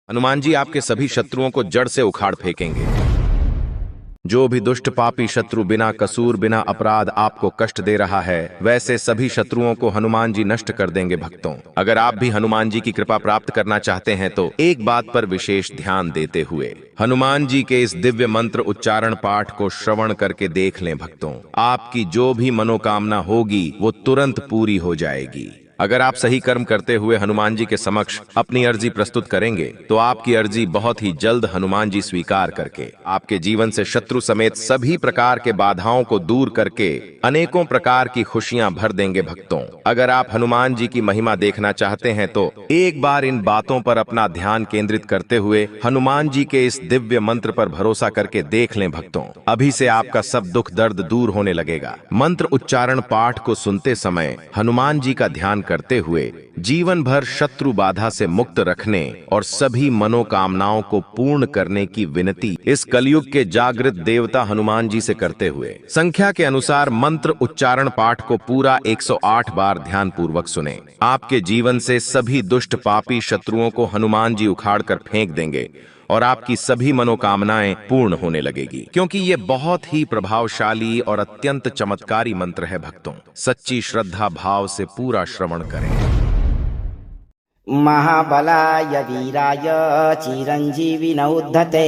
हनुमान जी आपके सभी शत्रुओं को जड़ से उखाड़ फेंकेंगे। जो भी दुष्ट पापी शत्रु बिना कसूर बिना अपराध आपको कष्ट दे रहा है, वैसे सभी शत्रुओं को हनुमान जी नष्ट कर देंगे। भक्तों, अगर आप भी हनुमान जी की कृपा प्राप्त करना चाहते हैं तो एक बात पर विशेष ध्यान देते हुए हनुमान जी के इस दिव्य मंत्र उच्चारण पाठ को श्रवण करके देख लें। भक्तों, आपकी जो भी मनोकामना होगी वो तुरंत पूरी हो जाएगी। अगर आप सही कर्म करते हुए हनुमान जी के समक्ष अपनी अर्जी प्रस्तुत करेंगे तो आपकी अर्जी बहुत ही जल्द हनुमान जी स्वीकार करके आपके जीवन से शत्रु समेत सभी प्रकार के बाधाओं को दूर करके अनेकों प्रकार की खुशियां भर देंगे। भक्तों, अगर आप हनुमान जी की महिमा देखना चाहते हैं तो एक बार इन बातों पर अपना ध्यान केंद्रित करते हुए हनुमान जी के इस दिव्य मंत्र पर भरोसा करके देख लें। भक्तों, अभी से आपका सब दुख दर्द दूर होने लगेगा। मंत्र उच्चारण पाठ को सुनते समय हनुमान जी का ध्यान करते हुए जीवन भर शत्रु बाधा से मुक्त रखने और सभी मनोकामनाओं को पूर्ण करने की विनती इस कलयुग के जागृत देवता हनुमान जी से करते हुए संख्या के अनुसार मंत्र उच्चारण पाठ को पूरा 108 बार ध्यान पूर्वक सुने। आपके जीवन से सभी दुष्ट पापी शत्रुओं को हनुमान जी उखाड़ कर फेंक देंगे और आपकी सभी मनोकामनाएं पूर्ण होने लगेगी, क्योंकि ये बहुत ही प्रभावशाली और अत्यंत चमत्कारी मंत्र है। भक्तों, सच्ची श्रद्धा भाव से पूरा श्रवण करें। महाबलाय वीराय चिरंजीविन उद्धते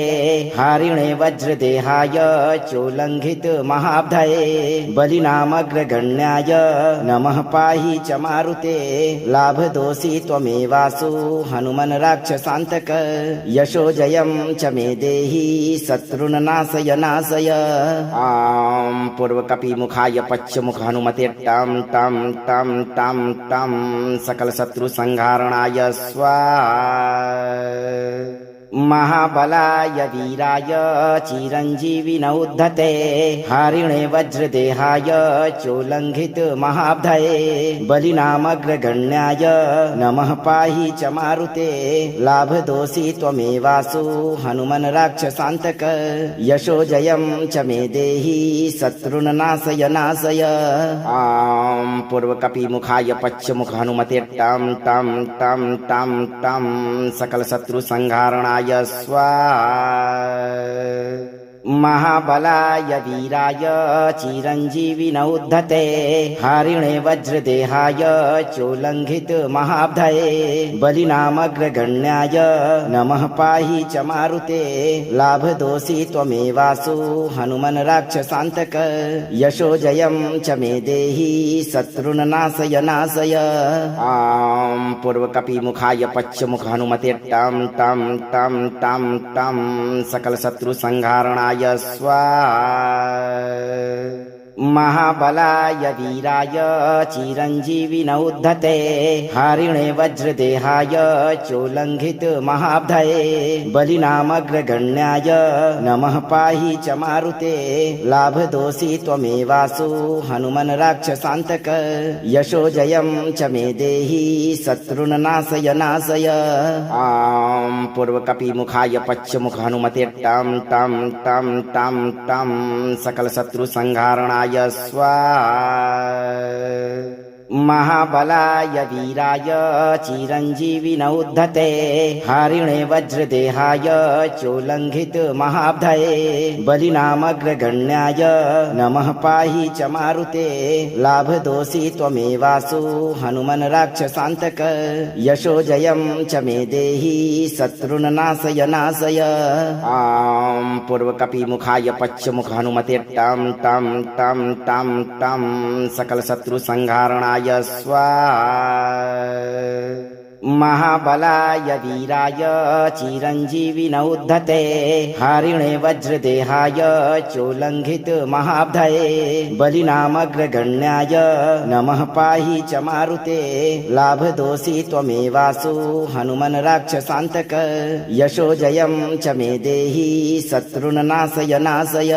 हरिणे वज्रदेहाय चोल्लंघित महाब्धये बलिनामग्रगण्याय नमः पाहि च मारुते लाभदोषि त्वमेवासु हनुमन् राक्षसान्तक यशो जयं च मे देहि शत्रुन् नाशय नाशय। आं पूर्वकपिमुखाय पश्चमुख हनुमते टं टं टं टं टं सकल शत्रु संहारणाय स्वाहा। महाबलाय वीराय चिरंजीविन उद्धते हरिणे वज्रदेहाय चोल्लंघित महाब्धये बलिनामग्रगण्याय नमः पाहि च मारुते लाभदोषि त्वमेवासु हनुमन् राक्षसान्तक यशो जयं च मे देहि शत्रुन् नाशय नाशय। आं पूर्वकपिमुखाय पश्चमुख हनुमते टं टं टं टं टं सकल शत्रु संहारणाय स्वाहा। महाबलाय वीराय चिरंजीविन उद्धते हरिणे वज्रदेहाय चोल्लंघित महाब्धये बलिनामग्रगण्याय नमः पाहि च मारुते लाभदोषि त्वमेवासु हनुमन् राक्षसान्तक यशो जयं च मे देहि शत्रुन् नाशय नाशय। आं पूर्वकपिमुखाय पश्चमुख हनुमते टं टं टं टं टं सकल शत्रु संहारणाय स्वाहा। महाबलाय वीराय चिरंजीविन उद्धते हरिणे वज्रदेहाय चोल्लंघित महाब्धये बलिनामग्रगण्याय नमः पाहि च मारुते लाभदोषि त्वमेवासु हनुमन् राक्षसान्तक यशो जयं च मे देहि शत्रुन् नाशय नाशय। आं पूर्वकपिमुखाय पश्चमुख हनुमते टं टं टं टं टं सकल शत्रु संहारणाय स्वाहा। महाबलाय वीराय चिरंजीविन उद्धते हरिणे वज्रदेहाय चोल्लंघित महाब्धये बलिनामग्रगण्याय नमः पाहि च मारुते लाभदोषि त्वमेवासु हनुमन् राक्षसान्तक यशो जयं च मे देहि शत्रुन् नाशय नाशय। आं पूर्वकपिमुखाय पश्चमुख हनुमते टं टं टं टं टं सकल शत्रु संहारणाय स्वाहा। महाबलाय वीराय चिरंजीविन उद्धते हरिणे वज्रदेहाय चोल्लंघित महाब्धये बलिनामग्रगण्याय नमः पाहि च मारुते लाभदोषि त्वमेवासु हनुमन् राक्षसान्तक यशो जयं च मे देहि शत्रुन् नाशय नाशय।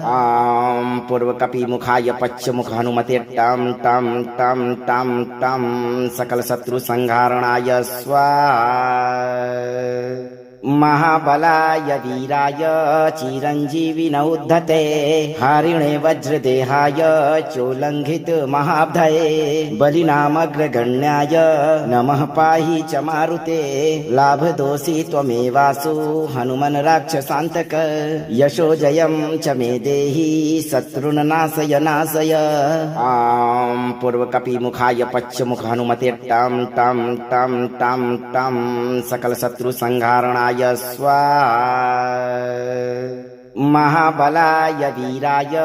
आं पूर्वकपिमुखाय पश्चमुख हनुमते टं टं टं टं टं सकल शत्रु संहारणाय स्वाहा। महाबलाय वीराय चिरञ्जीविनौ उद्धते हरिणे वज्रदेहाय चोल्लङ्घित महाब्धये बलिनामग्रगण्याय नमः पाहि च मारुते लाभदोषि त्वमेवासु हनुमन् राक्षसान्तक यशो जयं च मे देहि शत्रुन् नाशय नाशय। आं पूर्वकपिमुखाय पश्चमुख हनुमते टां टां टां टां टां सकल शत्रु संहारणाय स्वाहा। महाबलाय वीराय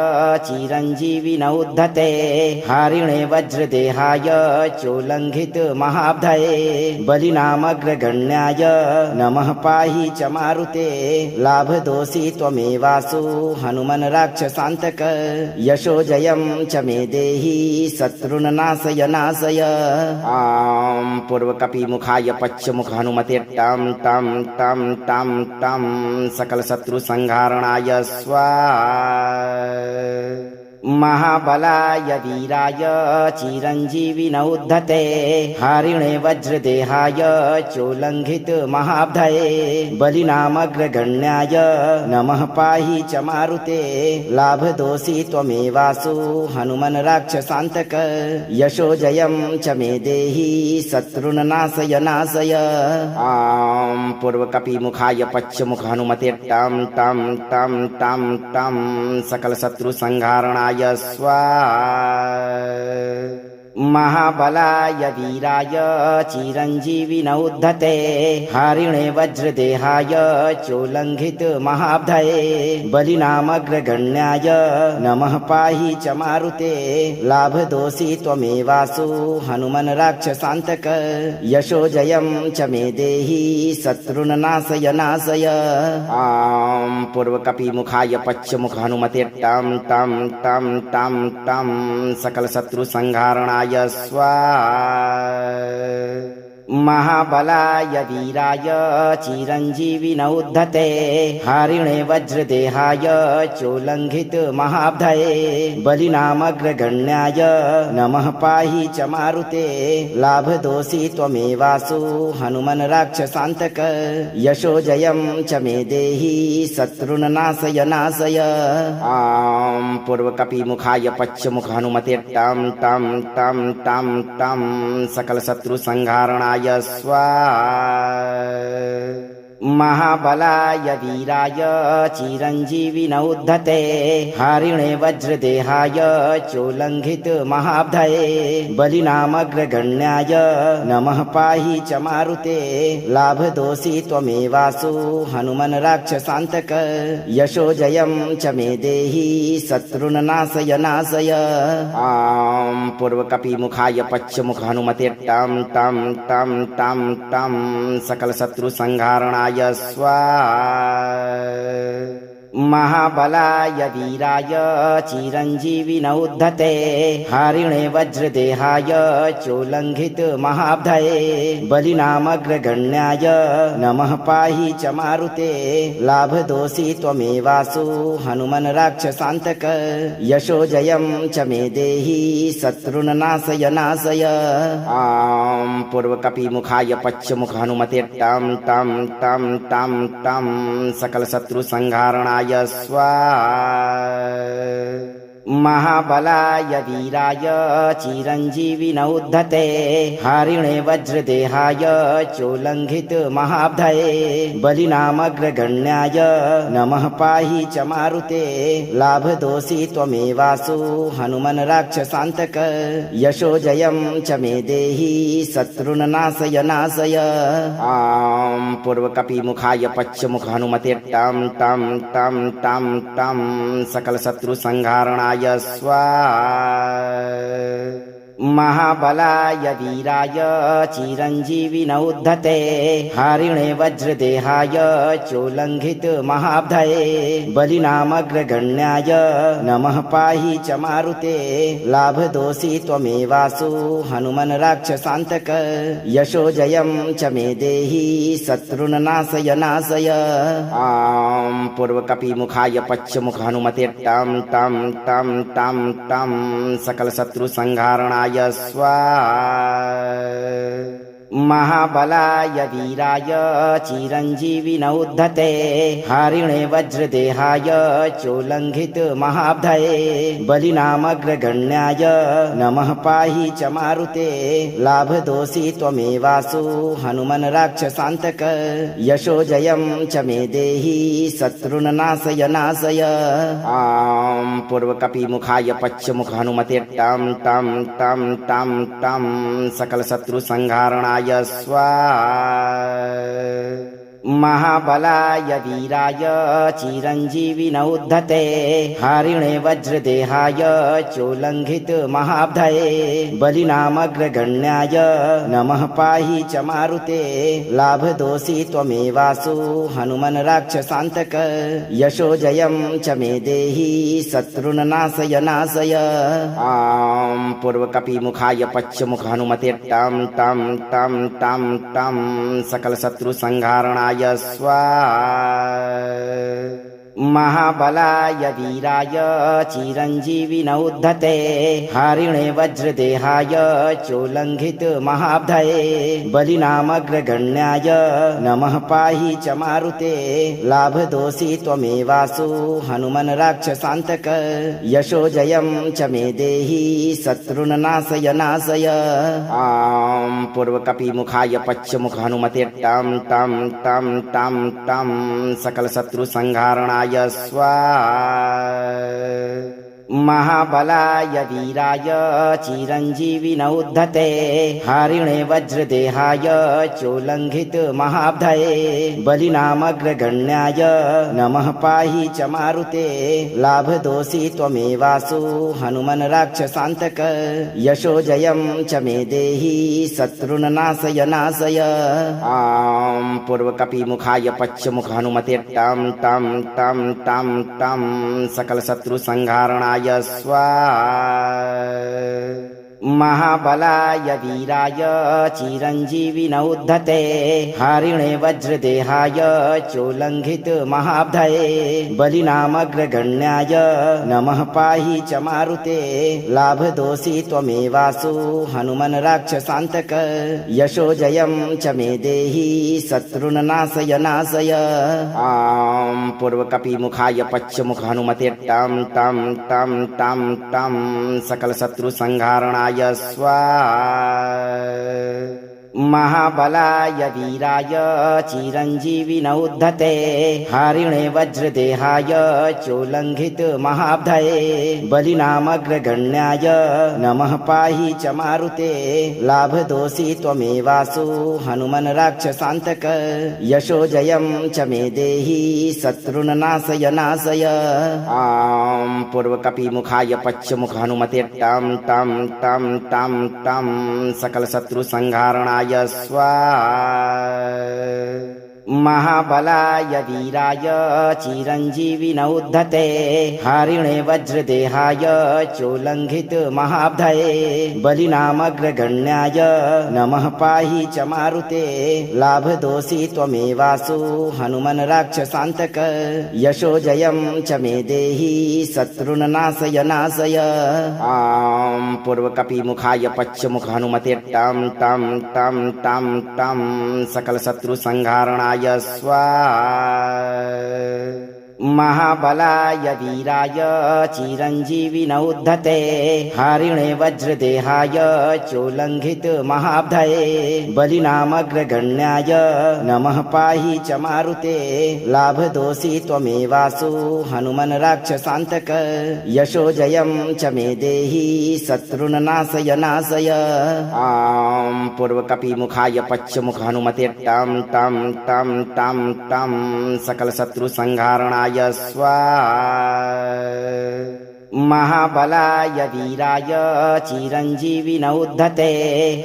चिरञ्जीविनौ उद्धते हरिणे वज्रदेहाय चोल्लङ्घित महाब्धये बलिनामग्रगण्याय नमः पाहि च मारुते लाभदोषि त्वमेवासु हनुमन् राक्षसान्तक यशो जयं च मे देहि शत्रुन् नाशय नाशय। आं पूर्वकपिमुखाय पश्चमुख हनुमते टां टां टां टां टां सकल शत्रु संहारणाय स्वाहा। महाबलाय वीराय चिरञ्जीविनौ उद्धते हरिणे वज्रदेहाय चोल्लङ्घित महाब्धये बलिनामग्रगण्याय नमः पाहि च मारुते लाभदोषि त्वमेवासु हनुमन् राक्षसान्तक यशो जयं च मे देहि शत्रुन् नाशय नाशय। आं पूर्वकपिमुखाय पश्चमुख हनुमते टां टां टां टां टां सकल शत्रु संहारणाय स्वाहा। महाबलाय वीराय चिरञ्जीविनौ उद्धते हरिणे वज्रदेहाय चोल्लङ्घित महाब्धये बलिनामग्रगण्याय नमः पाहि च मारुते लाभदोषि त्वमेवासु हनुमन् राक्षसान्तक यशो जयं च मे देहि शत्रुन् नाशय नाशय। आं पूर्वकपिमुखाय पश्चमुख हनुमते टां टां टां टां टां सकल शत्रु संहारणाय स्वाहा। महाबलाय वीराय चिरञ्जीविनौ उद्धते हरिणे वज्रदेहाय चोल्लङ्घित महाब्धये बलिनामग्रगण्याय नमः पाहि च मारुते लाभदोषि त्वमेवासु हनुमन् राक्षसान्तक यशो जयं च मे देहि शत्रुन् नाशय नाशय। आं पूर्वकपिमुखाय पश्चमुख हनुमते टां टां टां टां टां सकल शत्रु संहारणाय स्वाहा। महाबलाय वीराय चिरञ्जीविनौ उद्धते हरिणे वज्रदेहाय चोल्लङ्घित महाब्धये बलिनामग्रगण्याय नमः पाहि च मारुते लाभदोषि त्वमेवासु हनुमन् राक्षसान्तक यशो जयं च मे देहि शत्रुन् नाशय नाशय। आं पूर्वकपिमुखाय पश्चमुख हनुमते टां टां टां टां टां सकल शत्रु संहारणाय स्वाहा। महाबलाय वीराय चिरञ्जीविनौ उद्धते हरिणे वज्रदेहाय चोल्लङ्घित महाब्धये बलिनामग्रगण्याय नमः पाहि च मारुते लाभदोषि त्वमेवासु हनुमन् राक्षसान्तक यशो जयं च मे देहि शत्रुन् नाशय नाशय। आं पूर्वकपिमुखाय पश्चमुख हनुमते टां टां टां टां टां सकल शत्रु संहारणाय स्वाहा। महाबलाय वीराय चिरञ्जीविनौ उद्धते हरिणे वज्रदेहाय चोल्लङ्घित महाब्धये बलिनामग्रगण्याय नमः पाहि च मारुते लाभदोषि त्वमेवासु हनुमन् राक्षसान्तक यशो जयं च मे देहि शत्रुन् नाशय नाशय। आं पूर्वकपिमुखाय पश्चमुख हनुमते टां टां टां टां टां सकल शत्रु संहारणाय स्वाहा। महाबलाय वीराय चिरञ्जीविनौ उद्धते हरिणे वज्रदेहाय चोल्लङ्घित महाब्धये बलिनामग्रगण्याय नमः पाहि च मारुते लाभदोषि त्वमेवासु हनुमन् राक्षसान्तक यशो जयं च मे देहि शत्रुन् नाशय नाशय। आं पूर्वकपिमुखाय पश्चमुख हनुमते टां टां टां टां टां सकल शत्रु संहारणाय स्वाहा। महाबलाय वीराय चिरञ्जीविन उद्धते हरिणे वज्रदेहाय चोल्लङ्घित महाब्धये बलिनामग्रगण्याय नमः पाहि च मारुते लाभदोषि त्वमेवासु हनुमन् राक्षसान्तक यशो जयं च मे देहि शत्रुन् नाशय नाशय। आं पूर्वकपिमुखाय पश्चिमुख हनुमते टं टं टं टं टं सकल शत्रु संहारणाय स्वाहा। महाबलाय वीराय चिरञ्जीविन उद्धते हरिणे वज्रदेहाय चोल्लङ्घित महाब्धये बलिनामग्रगण्याय नमः पाहि च मारुते लाभदोषि त्वमेवासु हनुमन् राक्षसान्तक यशो जयं च मे देहि शत्रुन् नाशय नाशय। आं पूर्वकपिमुखाय पश्चिमुख हनुमते टं टं टं टं टं सकल शत्रु संहारणाय स्वाहा। महाबलाय वीराय चिरञ्जीविन उद्धते हरिणे वज्रदेहाय चोल्लङ्घित महाब्धये बलिनामग्रगण्याय नमः पाहि च मारुते लाभदोषि त्वमेवासु हनुमन् राक्षसान्तक यशो जयं च मे देहि शत्रुन् नाशय नाशय। आं पूर्वकपिमुखाय पश्चिमुख हनुमते टं टं टं टं टं सकल शत्रु संहारणाय स्वाहा। महाबलाय वीराय चिरञ्जीविन उद्धते हरिणे वज्रदेहाय चोल्लङ्घित महाब्धये बलिनामग्रगण्याय नमः पाहि च मारुते लाभदोषि त्वमेवासु हनुमन् राक्षसान्तक यशो जयं च मे देहि शत्रुन् नाशय नाशय। आं पूर्वकपिमुखाय पश्चिमुख हनुमते टं टं टं टं टं सकल शत्रु संहारणाय स्वाहा। महाबलाय वीराय चिरञ्जीविन उद्धते हरिणे वज्रदेहाय चोल्लङ्घित महाब्धये बलिनामग्रगण्याय नमः पाहि च मारुते लाभदोषि त्वमेवासु हनुमन् राक्षसान्तक यशो जयं च मे देहि शत्रुन् नाशय नाशय। आं पूर्वकपिमुखाय पश्चिमुख हनुमते टं टं टं टं टं सकल शत्रु संहारणाय स्वाहा। महाबलाय वीराय चिरञ्जीविन उद्धते हरिणे वज्रदेहाय चोल्लङ्घित महाब्धये बलिनामग्रगण्याय नमः पाहि च मारुते लाभदोषि त्वमेवासु हनुमन् राक्षसान्तक यशो जयं च मे देहि शत्रुन् नाशय नाशय। आं पूर्वकपिमुखाय पश्चिमुख हनुमते टं टं टं टं टं सकल शत्रु संहारणाय स्वाहा। महाबलाय वीराय चिरञ्जीविन उद्धते हरिणे वज्रदेहाय चोल्लङ्घित महाब्धये बलिनामग्रगण्याय नमः पाहि च मारुते लाभदोषि त्वमेवासु हनुमन् राक्षसान्तक यशो जयं च मे देहि शत्रुन् नाशय नाशय। आं पूर्वकपिमुखाय पश्चिमुख हनुमते टं टं टं टं टं सकल शत्रु संहारणाय स्वाहा। महाबलाय वीराय चिरञ्जीविन उद्धते हरिणे वज्रदेहाय चोल्लङ्घित महाब्धये बलिनामग्रगण्याय नमः पाहि च मारुते लाभदोषि त्वमेवासु हनुमन् राक्षसान्तक यशो जयं च मे देहि शत्रुन् नाशय नाशय। आं पूर्वकपिमुखाय पश्चिमुख हनुमते टं टं टं टं टं सकल शत्रु संहारणाय स्वाहा। महाबलाय वीराय चिरञ्जीविन उद्धते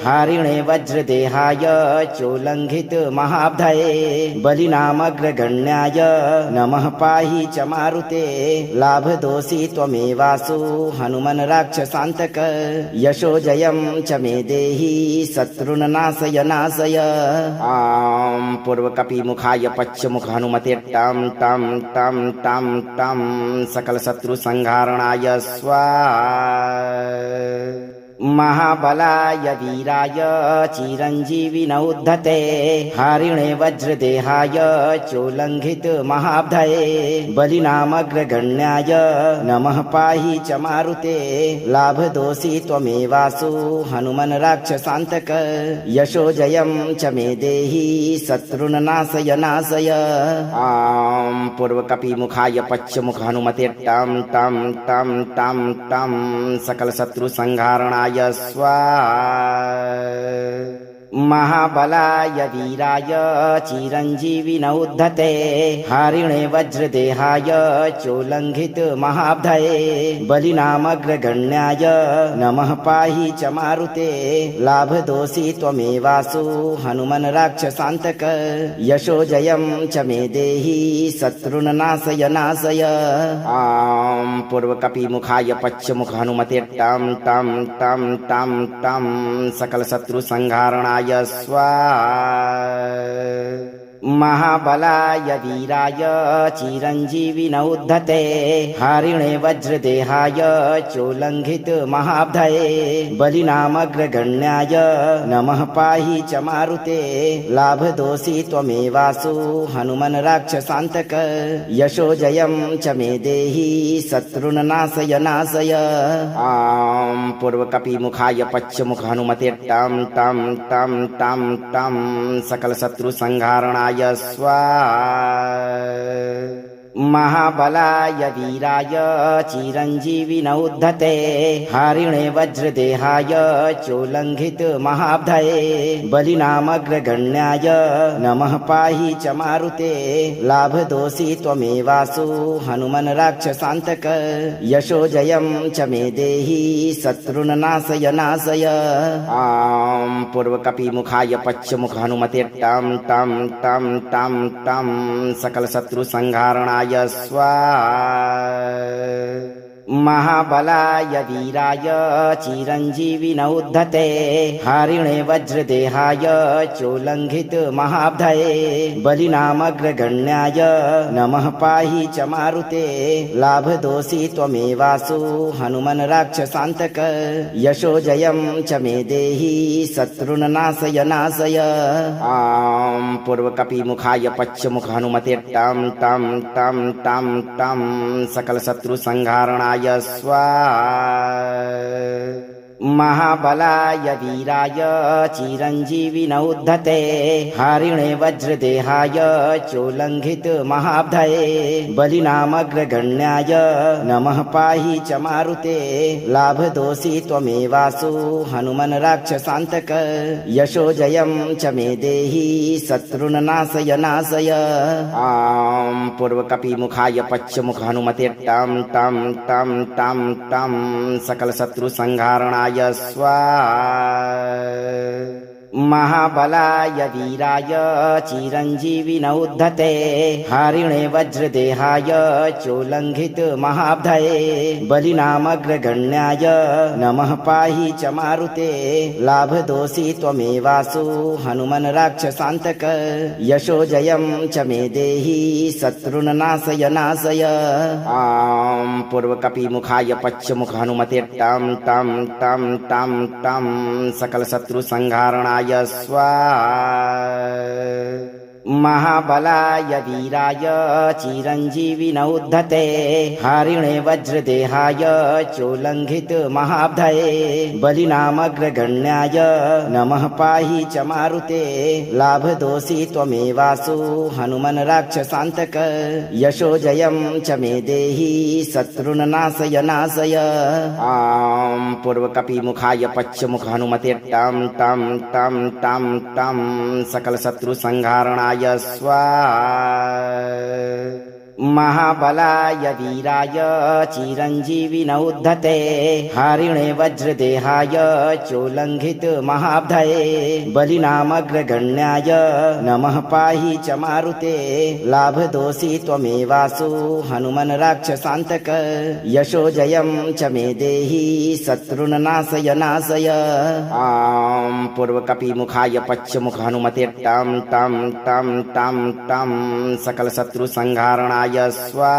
हरिणे वज्रदेहाय चोल्लङ्घित महाब्धये बलिनामग्रगण्याय नमः पाहि च मारुते लाभदोषि त्वमेवासु हनुमन् राक्षसान्तक यशो जयं च मे देहि शत्रुन् नाशय नाशय। आं पूर्वकपिमुखाय पश्चिमुख हनुमते टं टं टं टं टं सकल शत्रु संहारणाय स्वाहा। महाबलाय वीराय चिरञ्जीविनौ उद्धते हरिणे वज्रदेहाय चोल्लङ्घित महाब्धये बलिनामग्रगण्याय नमः पाहि च मारुते लाभदोषि त्वमेवासु हनुमन् राक्षसान्तक यशो जयं च मे देहि शत्रुन् नाशय नाशय। आं पूर्वकपिमुखाय पश्चमुख हनुमते तं तं तं तं तं सकल शत्रु संहारणाय स्वाहा। महाबलाय वीराय चिरञ्जीविनौ उद्धते हरिणे वज्रदेहाय चोल्लङ्घित महाब्धये बलिनामग्रगण्याय नमः पाहि च मारुते लाभदोषि त्वमेवासु हनुमन् राक्षसान्तक यशो जयं च मे देहि शत्रुन् नाशय नाशय। आं पूर्वकपिमुखाय पश्चमुख हनुमते तं तं तं तं तं सकल शत्रु संहारणाय स्वाहा। महाबलाय वीराय चिरञ्जीविनौ उद्धते हरिणे वज्रदेहाय चोल्लङ्घित महाब्धये बलिनामग्रगण्याय नमः पाहि च मारुते लाभदोषि त्वमेवासु हनुमन् राक्षसान्तक यशो जयं च मे देहि शत्रुन् नाशय नाशय। आं पूर्वकपिमुखाय पश्चमुख हनुमते तं तं तं तं तं सकल शत्रु संहारणाय स्वाहा। महाबलाय वीराय चिरञ्जीविनौ उद्धते हरिणे वज्रदेहाय चोल्लङ्घित महाब्धये बलिनामग्रगण्याय नमः पाहि च मारुते लाभदोषि त्वमेवासु हनुमन् राक्षसान्तक यशो जयं च मे देहि शत्रुन् नाशय नाशय। आं पूर्वकपिमुखाय पश्चमुख हनुमते तं तं तं तं तं सकल शत्रु संहारणाय स्वाहा। महाबलाय वीराय चिरञ्जीविनौ उद्धते हरिणे वज्रदेहाय चोल्लङ्घित महाब्धये बलिनामग्रगण्याय नमः पाहि च मारुते लाभदोषि त्वमेवासु हनुमन् राक्षसान्तक यशो जयं च मे देहि शत्रुन् नाशय नाशय। आं पूर्वकपिमुखाय पश्चमुख हनुमते तं तं तं तं तं सकल शत्रु संहारणाय स्वाहा। महाबलाय वीराय चिरञ्जीविनौ उद्धते हरिणे वज्रदेहाय चोल्लङ्घित महाब्धये बलिनामग्रगण्याय नमः पाहि च मारुते लाभदोषि त्वमेवासु हनुमन् राक्षसान्तक यशो जयं च मे देहि शत्रुन् नाशय नाशय। आं पूर्वकपिमुखाय पश्चमुख हनुमते तं तं तं तं तं सकल शत्रु संहारणाय स्वाहा। महाबलाय वीराय चिरञ्जीविनौ उद्धते हरिणे वज्रदेहाय चोल्लङ्घित महाब्धये बलिनामग्रगण्याय नमः पाहि च मारुते लाभदोषि त्वमेवासु हनुमन् राक्षसान्तक यशो जयं च मे देहि शत्रुन् नाशय नाशय। आं पूर्वकपिमुखाय पश्चमुख हनुमते तं तं तं तं तं सकल शत्रु संहारणाय स्वाहा। महाबलाय वीराय चिरञ्जीविनौ उद्धते हरिणे वज्रदेहाय चोल्लङ्घित महाब्धये बलिनामग्रगण्याय नमः पाहि च मारुते लाभदोषि त्वमेवासु हनुमन् राक्षसान्तक यशो जयं च मे देहि शत्रुन् नाशय नाशय। आं पूर्वकपिमुखाय पश्चमुख हनुमते तं तं तं तं तं सकल शत्रु संहारणाय स्वाहा। महाबलाय वीराय चिरञ्जीविनौ उद्धते हरिणे वज्रदेहाय चोल्लङ्घित महाब्धये बलिनामग्रगण्याय नमः पाहि च मारुते लाभदोषि त्वमेवासु हनुमन् राक्षसान्तक यशो जयं च मे देहि शत्रुन् नाशय नाशय। आं पूर्वकपिमुखाय पश्चमुख हनुमते तं तं तं तं तं सकल शत्रु संहारणाय स्वाहा।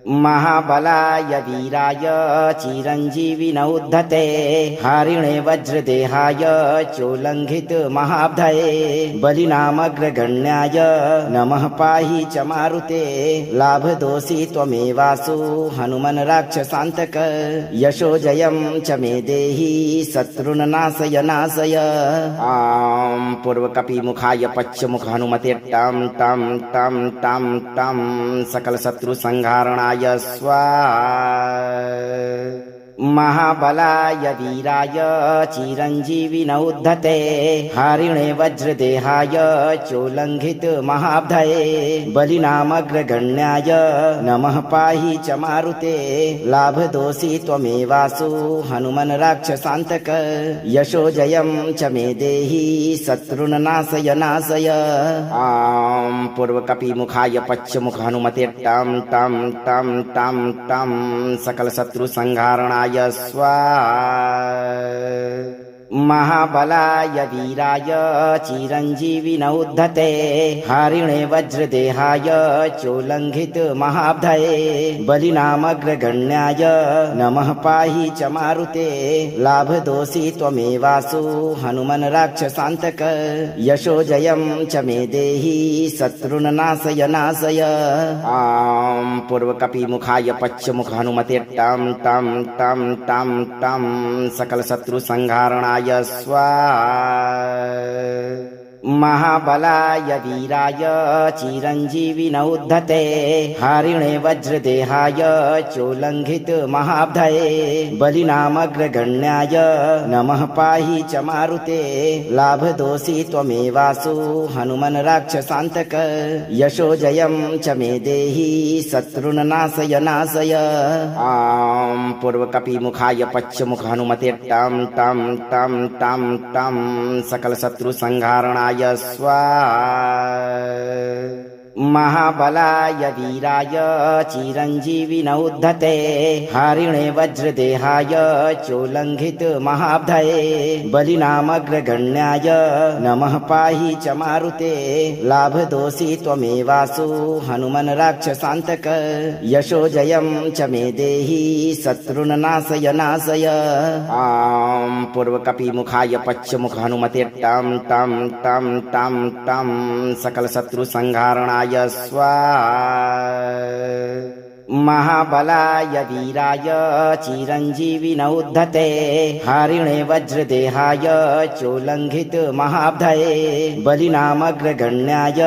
महाबलाय वीराय चिरञ्जीविनौ उद्धते हरिणे वज्रदेहाय चोल्लङ्घित महाब्धये बलिनामग्रगण्याय नमः पाहि च मारुते लाभदोषि त्वमेवासु हनुमन् राक्षसान्तक यशो जयं च मे देहि शत्रुन् नाशय नाशय। आं पूर्वकपिमुखाय पश्चमुख हनुमते टां टां टां टां टां सकल शत्रु संहारणाय स्वाहा। महाबलाय वीराय चिरञ्जीविनौ उद्धते हरिणे वज्रदेहाय चोल्लङ्घित महाब्धये बलिनामग्रगण्याय नमः पाहि च मारुते लाभदोषि त्वमेवासु हनुमन् राक्षसान्तक यशो जयं च मे देहि शत्रुन् नाशय नाशय। आं पूर्वकपिमुखाय पश्चमुख हनुमते टां टां टां टां टां सकल शत्रु संहारणाय स्वाहा। महाबलाय वीराय चिरञ्जीविनौ उद्धते हरिणे वज्रदेहाय चोल्लङ्घित महाब्धये बलिनामग्रगण्याय नमः पाहि च मारुते लाभदोषि त्वमेवासु हनुमन् राक्षसान्तक यशो जयं च मे देहि शत्रुन् नाशय नाशय। आं पूर्वकपिमुखाय पश्चमुख हनुमते टां टां टां टां टां सकल शत्रु संहारणाय स्वाहा। महाबलाय वीराय चिरञ्जीविनौ उद्धते हरिणे वज्रदेहाय चोल्लङ्घित महाब्धये बलिनामग्रगण्याय नमः पाहि च मारुते लाभदोषि त्वमेवासु हनुमन् राक्षसान्तक यशो जयं च मे देहि शत्रुन् नाशय नाशय। आं पूर्वकपिमुखाय पश्चमुख हनुमते टां टां टां टां टां सकल शत्रु संहारणाय स्वाहा। महाबलाय वीराय चिरञ्जीविनौ उद्धते हरिणे वज्रदेहाय चोल्लङ्घित महाब्धये बलिनामग्रगण्याय नमः पाहि च मारुते लाभदोषि त्वमेवासु हनुमन् राक्षसान्तक यशो जयं च मे देहि शत्रुन् नाशय नाशय। आं पूर्वकपिमुखाय पश्चमुख हनुमते टां टां टां टां टां सकल शत्रु संहारणाय स्वाहा। महाबलाय वीराय चिरञ्जीविनौ उद्धते हरिणे वज्रदेहाय चोल्लङ्घित महाब्धये बलिनामग्रगण्याय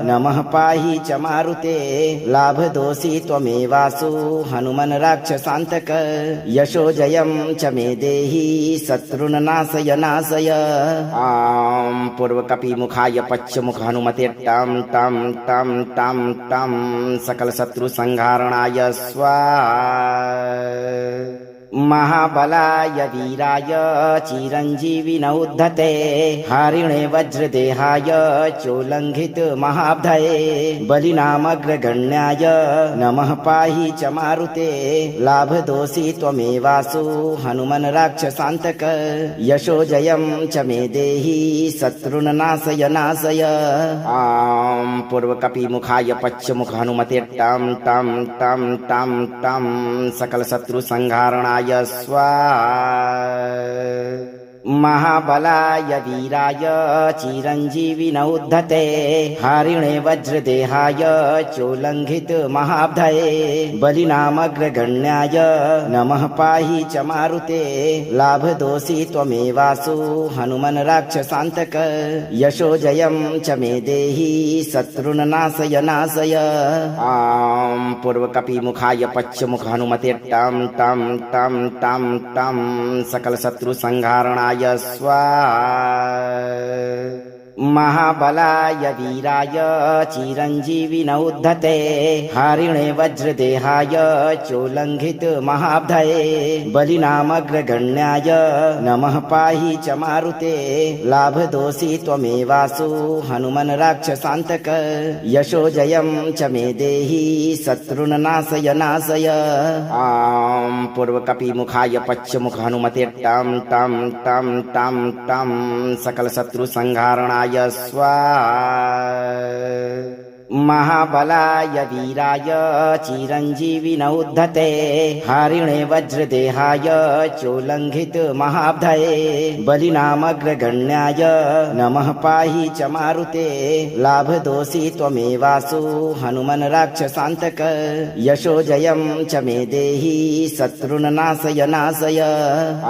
नमः पाहि च मारुते लाभदोषि त्वमेवासु हनुमन् राक्षसान्तक यशो जयं च मे देहि शत्रुन् नाशय नाशय। आं पूर्वकपिमुखाय पश्चमुख हनुमते टां टां टां टां टां सकल शत्रु संहारणाय स्वाहा। महाबलाय वीराय चिरञ्जीविनौ उद्धते हरिणे वज्रदेहाय चोल्लङ्घित महाब्धये बलिनामग्रगण्याय नमः पाहि च मारुते लाभदोषि त्वमेवासु हनुमन् राक्षसान्तक यशो जयं च मे देहि शत्रुन् नाशय नाशय। आं पूर्वकपिमुखाय पश्चमुख हनुमते टां टां टां टां टां सकल शत्रु संहारणाय स्वाहा। महाबलाय वीराय चिरञ्जीविनौ उद्धते हरिणे वज्रदेहाय चोल्लङ्घित महाब्धये बलिनामग्रगण्याय नमः पाहि च मारुते लाभदोषि त्वमेवासु हनुमन् राक्षसान्तक यशो जयं च मे देहि शत्रुन् नाशय नाशय। आं पूर्वकपिमुखाय पश्चमुख हनुमते टां टां टां टां टां सकल शत्रु संहारणाय स्वाहा। महाबलाय वीराय चिरञ्जीविनौ उद्धते हरिणे वज्रदेहाय चोल्लङ्घित महाब्धये बलिनामग्रगण्याय नमः पाहि च मारुते लाभदोषि त्वमेवासु हनुमन् राक्षसान्तक यशो जयं च मे देहि शत्रुन् नाशय नाशय। आं पूर्वकपिमुखाय पश्चमुख हनुमते टां टां टां टां टां सकल शत्रु संहारणाय स्वाहा। महाबलाय वीराय चिरञ्जीविनौ उद्धते हरिणे वज्रदेहाय चोल्लङ्घित महाब्धये बलिनामग्रगण्याय नमः पाहि च मारुते लाभदोषी त्वमेवासु हनुमन् राक्षसान्तक यशो जयं च मे देहि शत्रुन् नाशय नाशय।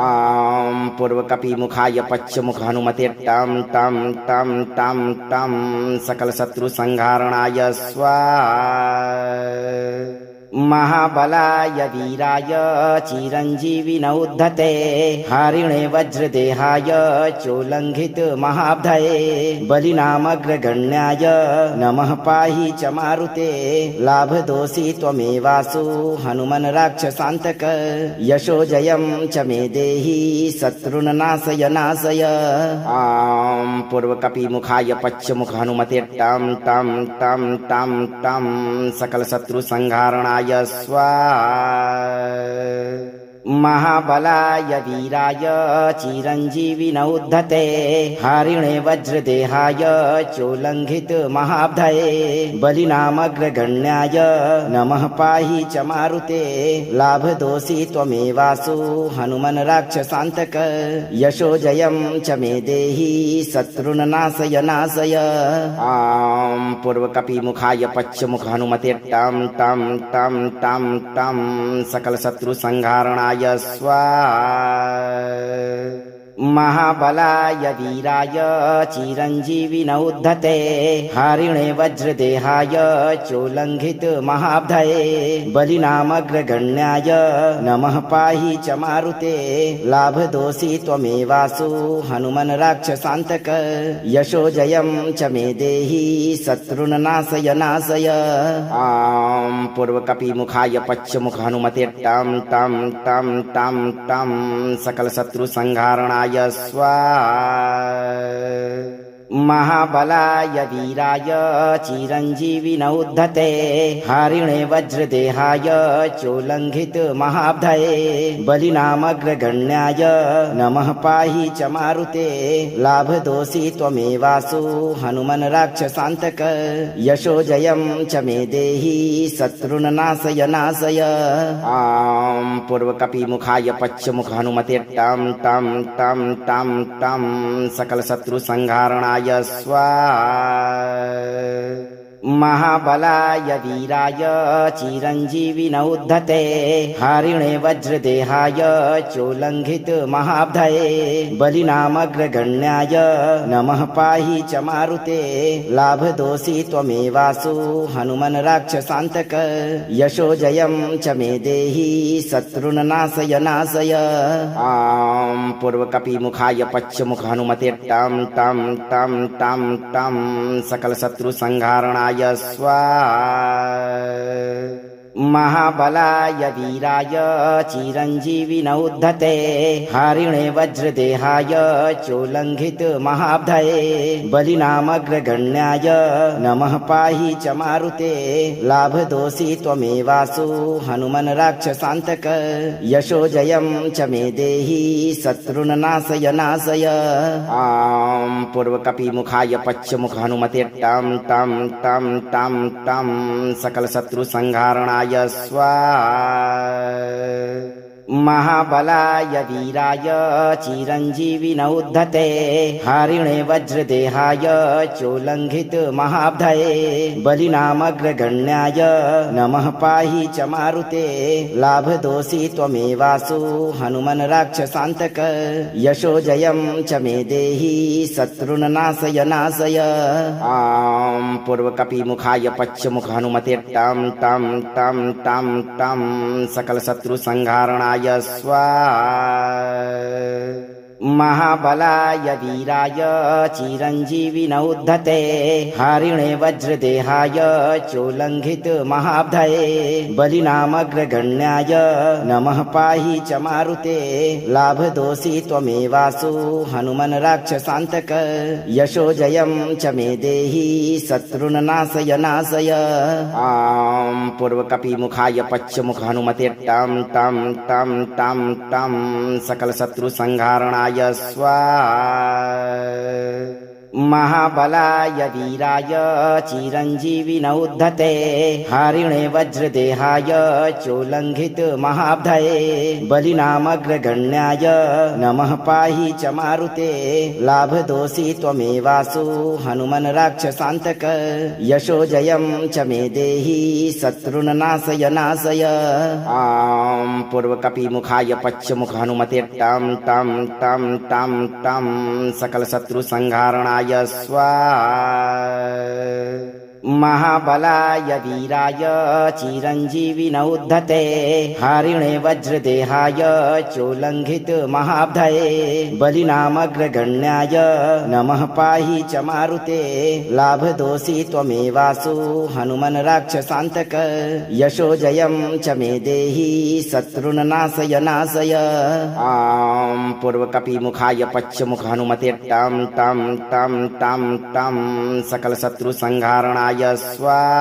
आं पूर्वकपिमुखाय पश्चमुख हनुमते टां टां टां टां टां सकल शत्रु संहारणाय स्वाहा। महाबलाय वीराय चिरञ्जीविनौ उद्धते हरिणे वज्रदेहाय चोल्लङ्घित महाब्धये बलिनामग्रगण्याय नमः पाहि च मारुते लाभदोषी त्वमेवासु हनुमन् राक्षसान्तक यशो जयं च मे देहि शत्रुन् नाशय नाशय। आं पूर्वकपिमुखाय पश्चमुख हनुमते टां टां टां टां टां सकल शत्रु संहारणाय स्वाहा। महाबलाय वीराय चिरञ्जीविनौ उद्धते हरिणे वज्रदेहाय चोल्लङ्घित महाब्धये बलिनामग्रगण्याय नमः पाहि च मारुते लाभदोषी त्वमेवासु हनुमन् राक्षसान्तक यशो जयं च मे देहि शत्रुन् नाशय नाशय। आं पूर्वकपिमुखाय पश्चमुख हनुमते टां टां टां टां टां सकल शत्रु संहारणाय स्वाहा। महाबलाय वीराय चिरञ्जीविनौ उद्धते हरिणे वज्रदेहाय चोल्लङ्घित महाब्धये बलिनामग्रगण्याय नमः पाहि च मारुते लाभदोषी त्वमेवासु हनुमन् राक्षसान्तक यशो जयं च मे देहि शत्रुन् नाशय नाशय। आं पूर्वकपिमुखाय पश्चमुख हनुमते टां टां टां टां टां सकल शत्रु संहारणाय स्वाहा। महाबलाय वीराय चिरञ्जीविनौ उद्धते हरिणे वज्रदेहाय चोल्लङ्घित महाब्धये बलिनामग्रगण्याय नमः पाहि च मारुते लाभदोषी त्वमेवासु हनुमन् राक्षसान्तक यशो जयं च मे देहि शत्रुन् नाशय नाशय। आं पूर्वकपिमुखाय पश्चमुख हनुमते टां टां टां टां टां सकल शत्रु संहारणाय स्वाहा। महाबलाय वीराय चिरञ्जीविनौ उद्धते हरिणे वज्रदेहाय चोल्लङ्घित महाब्धये बलिनामग्रगण्याय नमः पाहि च मारुते लाभदोषी त्वमेवासु हनुमन् राक्षसान्तक यशो जयं च मे देहि शत्रुन् नाशय नाशय। आं पूर्वकपिमुखाय पश्चमुख हनुमते टां टां टां टां टां सकल शत्रु संहारणाय स्वाहा। महाबलाय वीराय चिरञ्जीविनौ उद्धते हरिणे वज्रदेहाय चोल्लङ्घित महाब्धये बलिनामग्रगण्याय नमः पाहि च मारुते लाभदोषी त्वमेवासु हनुमन् राक्षसान्तक यशो जयं च मे देहि शत्रुन् नाशय नाशय। आं पूर्वकपिमुखाय पश्चमुख हनुमते टां टां टां टां टां सकल शत्रु संहारणाय स्वाहा। महाबलाय वीराय चिरञ्जीविनौ उद्धते हरिणे वज्रदेहाय चोल्लङ्घित महाब्धये बलिनामग्रगण्याय नमः पाहि च मारुते लाभदोषी त्वमेवासु हनुमन् राक्षसान्तक यशो जयं च मे देहि शत्रुन् नाशय नाशय। आं पूर्वकपिमुखाय पश्चमुख हनुमते टां टां टां टां टां सकल शत्रु संहारणाय स्वाहा। महाबलाय वीराय चिरञ्जीविनौ उद्धते हरिणे वज्रदेहाय चोल्लङ्घित महाब्धये बलिनामग्रगण्याय नमः पाहि च मारुते लाभदोषी त्वमेवासु हनुमन् राक्षसान्तक यशो जयं च मे देहि शत्रुन् नाशय नाशय। आं पूर्वकपिमुखाय पश्चमुख हनुमते टां टां टां टां टां सकल शत्रु संहारणाय स्वाहा। महाबलाय वीराय चिरञ्जीविन उद्धते हरिणे वज्रदेहाय चोल्लङ्घित महाब्धये बलिनामग्रगण्याय नमः पाहि च मारुते लाभदोषि त्वमेवासु हनुमन् राक्षसान्तक यशो जयं च मे देहि शत्रुन् नाशय नाशय आं पूर्वकपिमुखाय पश्चमुख हनुमते टं टं टं टं टं सकलशत्रुसंहारणाय स्वाहा। महाबलाय वीराय चिरञ्जीविन उद्धते हरिणे वज्रदेहाय चोल्लङ्घित महाब्धये बलिनामग्रगण्याय नमः पाहि च मारुते लाभदोषि त्वमेवासु हनुमन् राक्षसान्तक यशो जयं च मे देहि शत्रुन् नाशय नाशय आं पूर्वकपिमुखाय पश्चमुख हनुमते टं टं टं टं टं सकलशत्रुसंहारणाय स्वाहा।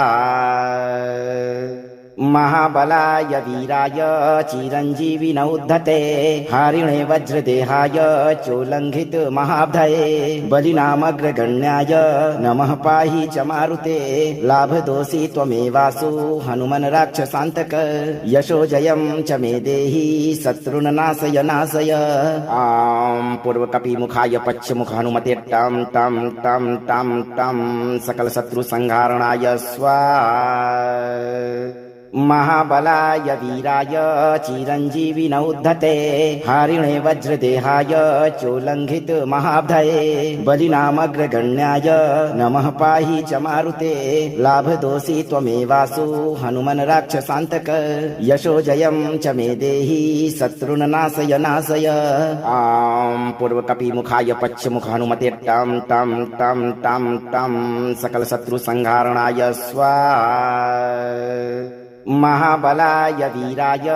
महाबलाय वीराय चिरञ्जीविन उद्धते हरिणे वज्रदेहाय चोल्लङ्घित महाब्धये बलिनामग्रगण्याय नमः पाहि च मारुते लाभदोषि त्वमेवासु हनुमन् राक्षसान्तक यशो जयं च मे देहि शत्रुन् नाशय नाशय आं पूर्वकपिमुखाय पश्चमुख हनुमते टं टं टं टं टं सकलशत्रुसंहारणाय स्वाहा। महाबलाय वीराय चिरञ्जीविन उद्धते हरिणे वज्रदेहाय चोल्लङ्घित महाब्धये बलिनामग्रगण्याय नमः पाहि च मारुते लाभदोषि त्वमेवासु हनुमन् राक्षसान्तक यशो जयं च मे देहि शत्रुन् नाशय नाशय आं पूर्वकपिमुखाय पश्चमुख हनुमते टं टं टं टं टं सकलशत्रुसंहारणाय स्वाहा। महाबलाय वीराय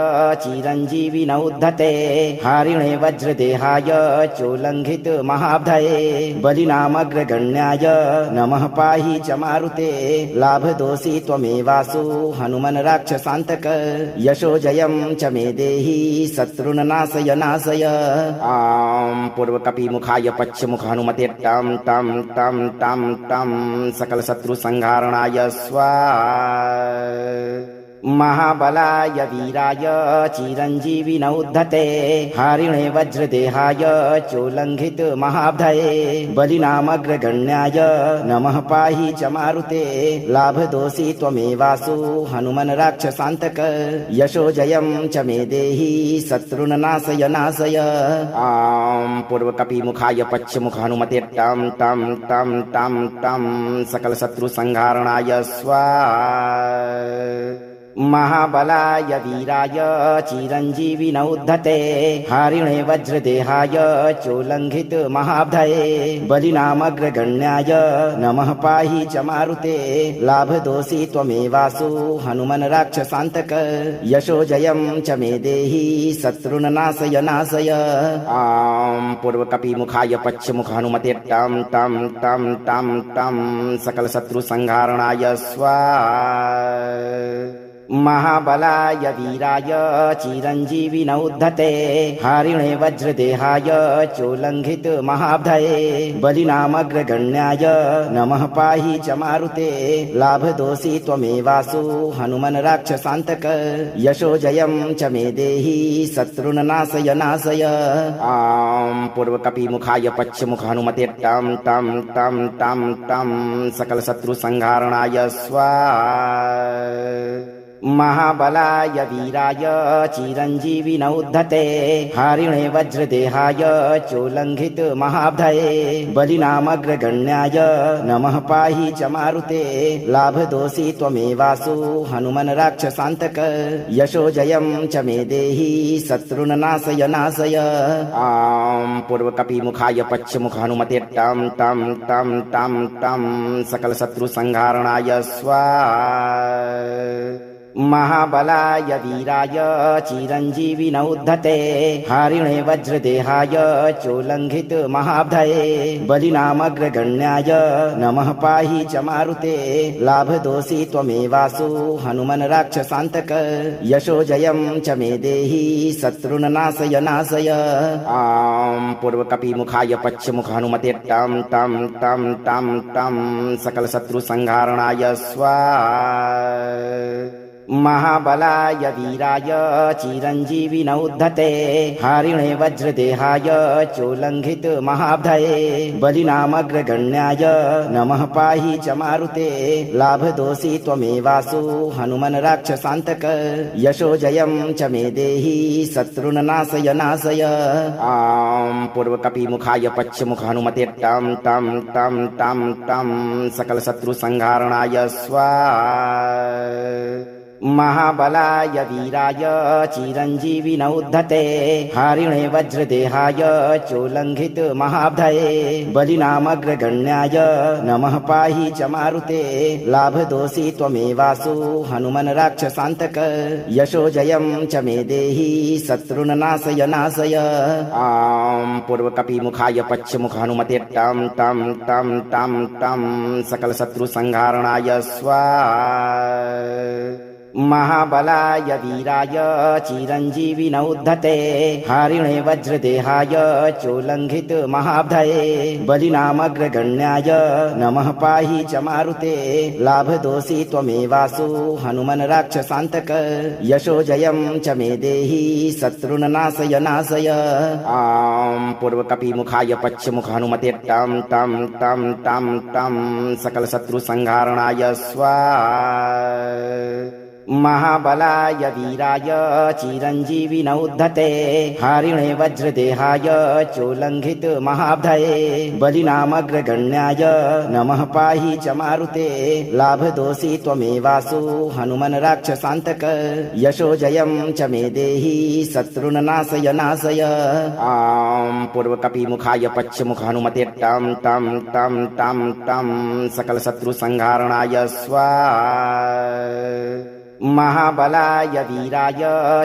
चिरञ्जीविन उद्धते हरिणे वज्रदेहाय चोल्लङ्घित महाब्धये बलिनामग्रगण्याय नमः पाहि च मारुते लाभदोषि त्वमेवासु हनुमन् राक्षसान्तक यशो जयं च मे देहि शत्रुन् नाशय नाशय आं पूर्वकपिमुखाय पश्चमुख हनुमते टं टं टं टं टं सकलशत्रुसंहारणाय स्वाहा। महाबलाय वीराय चिरञ्जीविन उद्धते हरिणे वज्रदेहाय चोल्लङ्घित महाब्धये बलिनामग्रगण्याय नमः पाहि च मारुते लाभदोषि त्वमेवासु हनुमन् राक्षसान्तक यशो जयं च मे देहि शत्रुन् नाशय नाशय आं पूर्वकपिमुखाय पश्चमुख हनुमते टं टं टं टं टं सकलशत्रुसंहारणाय स्वाहा। महाबलाय वीराय चिरञ्जीविन उद्धते हरिणे वज्रदेहाय चोल्लङ्घित महाब्धये बलिनामग्रगण्याय नमः पाहि च मारुते लाभदोषि त्वमेवासु हनुमन् राक्षसान्तक यशो जयं च मे देहि शत्रुन् नाशय नाशय आं पूर्वकपिमुखाय पश्चमुख हनुमते टं टं टं टं टं सकलशत्रुसंहारणाय स्वाहा। महाबलाय वीराय चिरञ्जीविन उद्धते हरिणे वज्रदेहाय चोल्लङ्घित महाब्धये बलिनामग्रगण्याय नमः पाहि च मारुते लाभदोषि त्वमेवासु हनुमन् राक्षसान्तक यशो जयं च मे देहि शत्रुन् नाशय नाशय आं पूर्वकपिमुखाय पश्चमुख हनुमते टं टं टं टं टं सकलशत्रुसंहारणाय स्वाहा। महाबलाय वीराय चिरञ्जीविन उद्धते हरिणे वज्रदेहाय चोल्लङ्घित महाब्धये बलिनामग्रगण्याय नमः पाहि च मारुते लाभदोषि त्वमेवासु हनुमन् राक्षसान्तक यशो जयं च मे देहि शत्रुन् नाशय नाशय आं पूर्वकपिमुखाय पश्चमुख हनुमते टं टं टं टं टं सकलशत्रुसंहारणाय स्वाहा। महाबलाय वीराय चिरञ्जीविन उद्धते हरिणे वज्रदेहाय चोल्लङ्घित महाब्धये बलिनामग्रगण्याय नमः पाहि च मारुते लाभदोषि त्वमेवासु हनुमन् राक्षसान्तक यशो जयं च मे देहि शत्रुन् नाशय नाशय आं पूर्वकपिमुखाय पश्चिमुख हनुमते तं तं तं तं तं सकलशत्रुसंहारणाय स्वाहा महाबलाय वीराय चिरञ्जीविन उद्धते हरिणे वज्रदेहाय चोल्लङ्घित महाब्धये बलिनामग्रगण्याय नमः पाहि च मारुते लाभदोषि त्वमेवासु हनुमन् राक्षसान्तक यशो जयं च मे देहि शत्रुन् नाशय नाशय आं पूर्वकपिमुखाय पश्चिमुख हनुमते तं तं तं तं तं सकलशत्रुसंहारणाय स्वाहा महाबलाय वीराय चिरञ्जीविन उद्धते हरिणे वज्रदेहाय चोल्लङ्घित महाब्धये बलिनामग्रगण्याय नमः पाहि च मारुते लाभदोषि त्वमेवासु हनुमन् राक्षसान्तक यशो जयं च मे देहि शत्रुन् नाशय नाशय आं पूर्वकपिमुखाय पश्चिमुख हनुमते तं तं तं तं तं सकलशत्रुसंहारणाय स्वाहा महाबलाय वीराय चिरञ्जीविन उद्धते हरिणे वज्रदेहाय चोल्लङ्घित महाब्धये बलिनामग्रगण्याय नमः पाहि च मारुते लाभदोषि त्वमेवासु हनुमन् राक्षसान्तक यशो जयं च मे देहि शत्रुन् नाशय नाशय आं पूर्वकपिमुखाय पश्चिमुख हनुमते तं तं तं तं तं सकलशत्रुसंहारणाय स्वाहा महाबलाय वीराय चिरञ्जीविन उद्धते हरिणे वज्रदेहाय चोल्लङ्घित महाब्धये बलिनामग्रगण्याय नमः पाहि च मारुते लाभदोषि त्वमेवासु हनुमन् राक्षसान्तक यशो जयं च मे देहि शत्रुन् नाशय नाशय आं पूर्वकपिमुखाय पश्चिमुख हनुमते तं तं तं तं तं सकलशत्रुसंहारणाय स्वाहा महाबलाय वीराय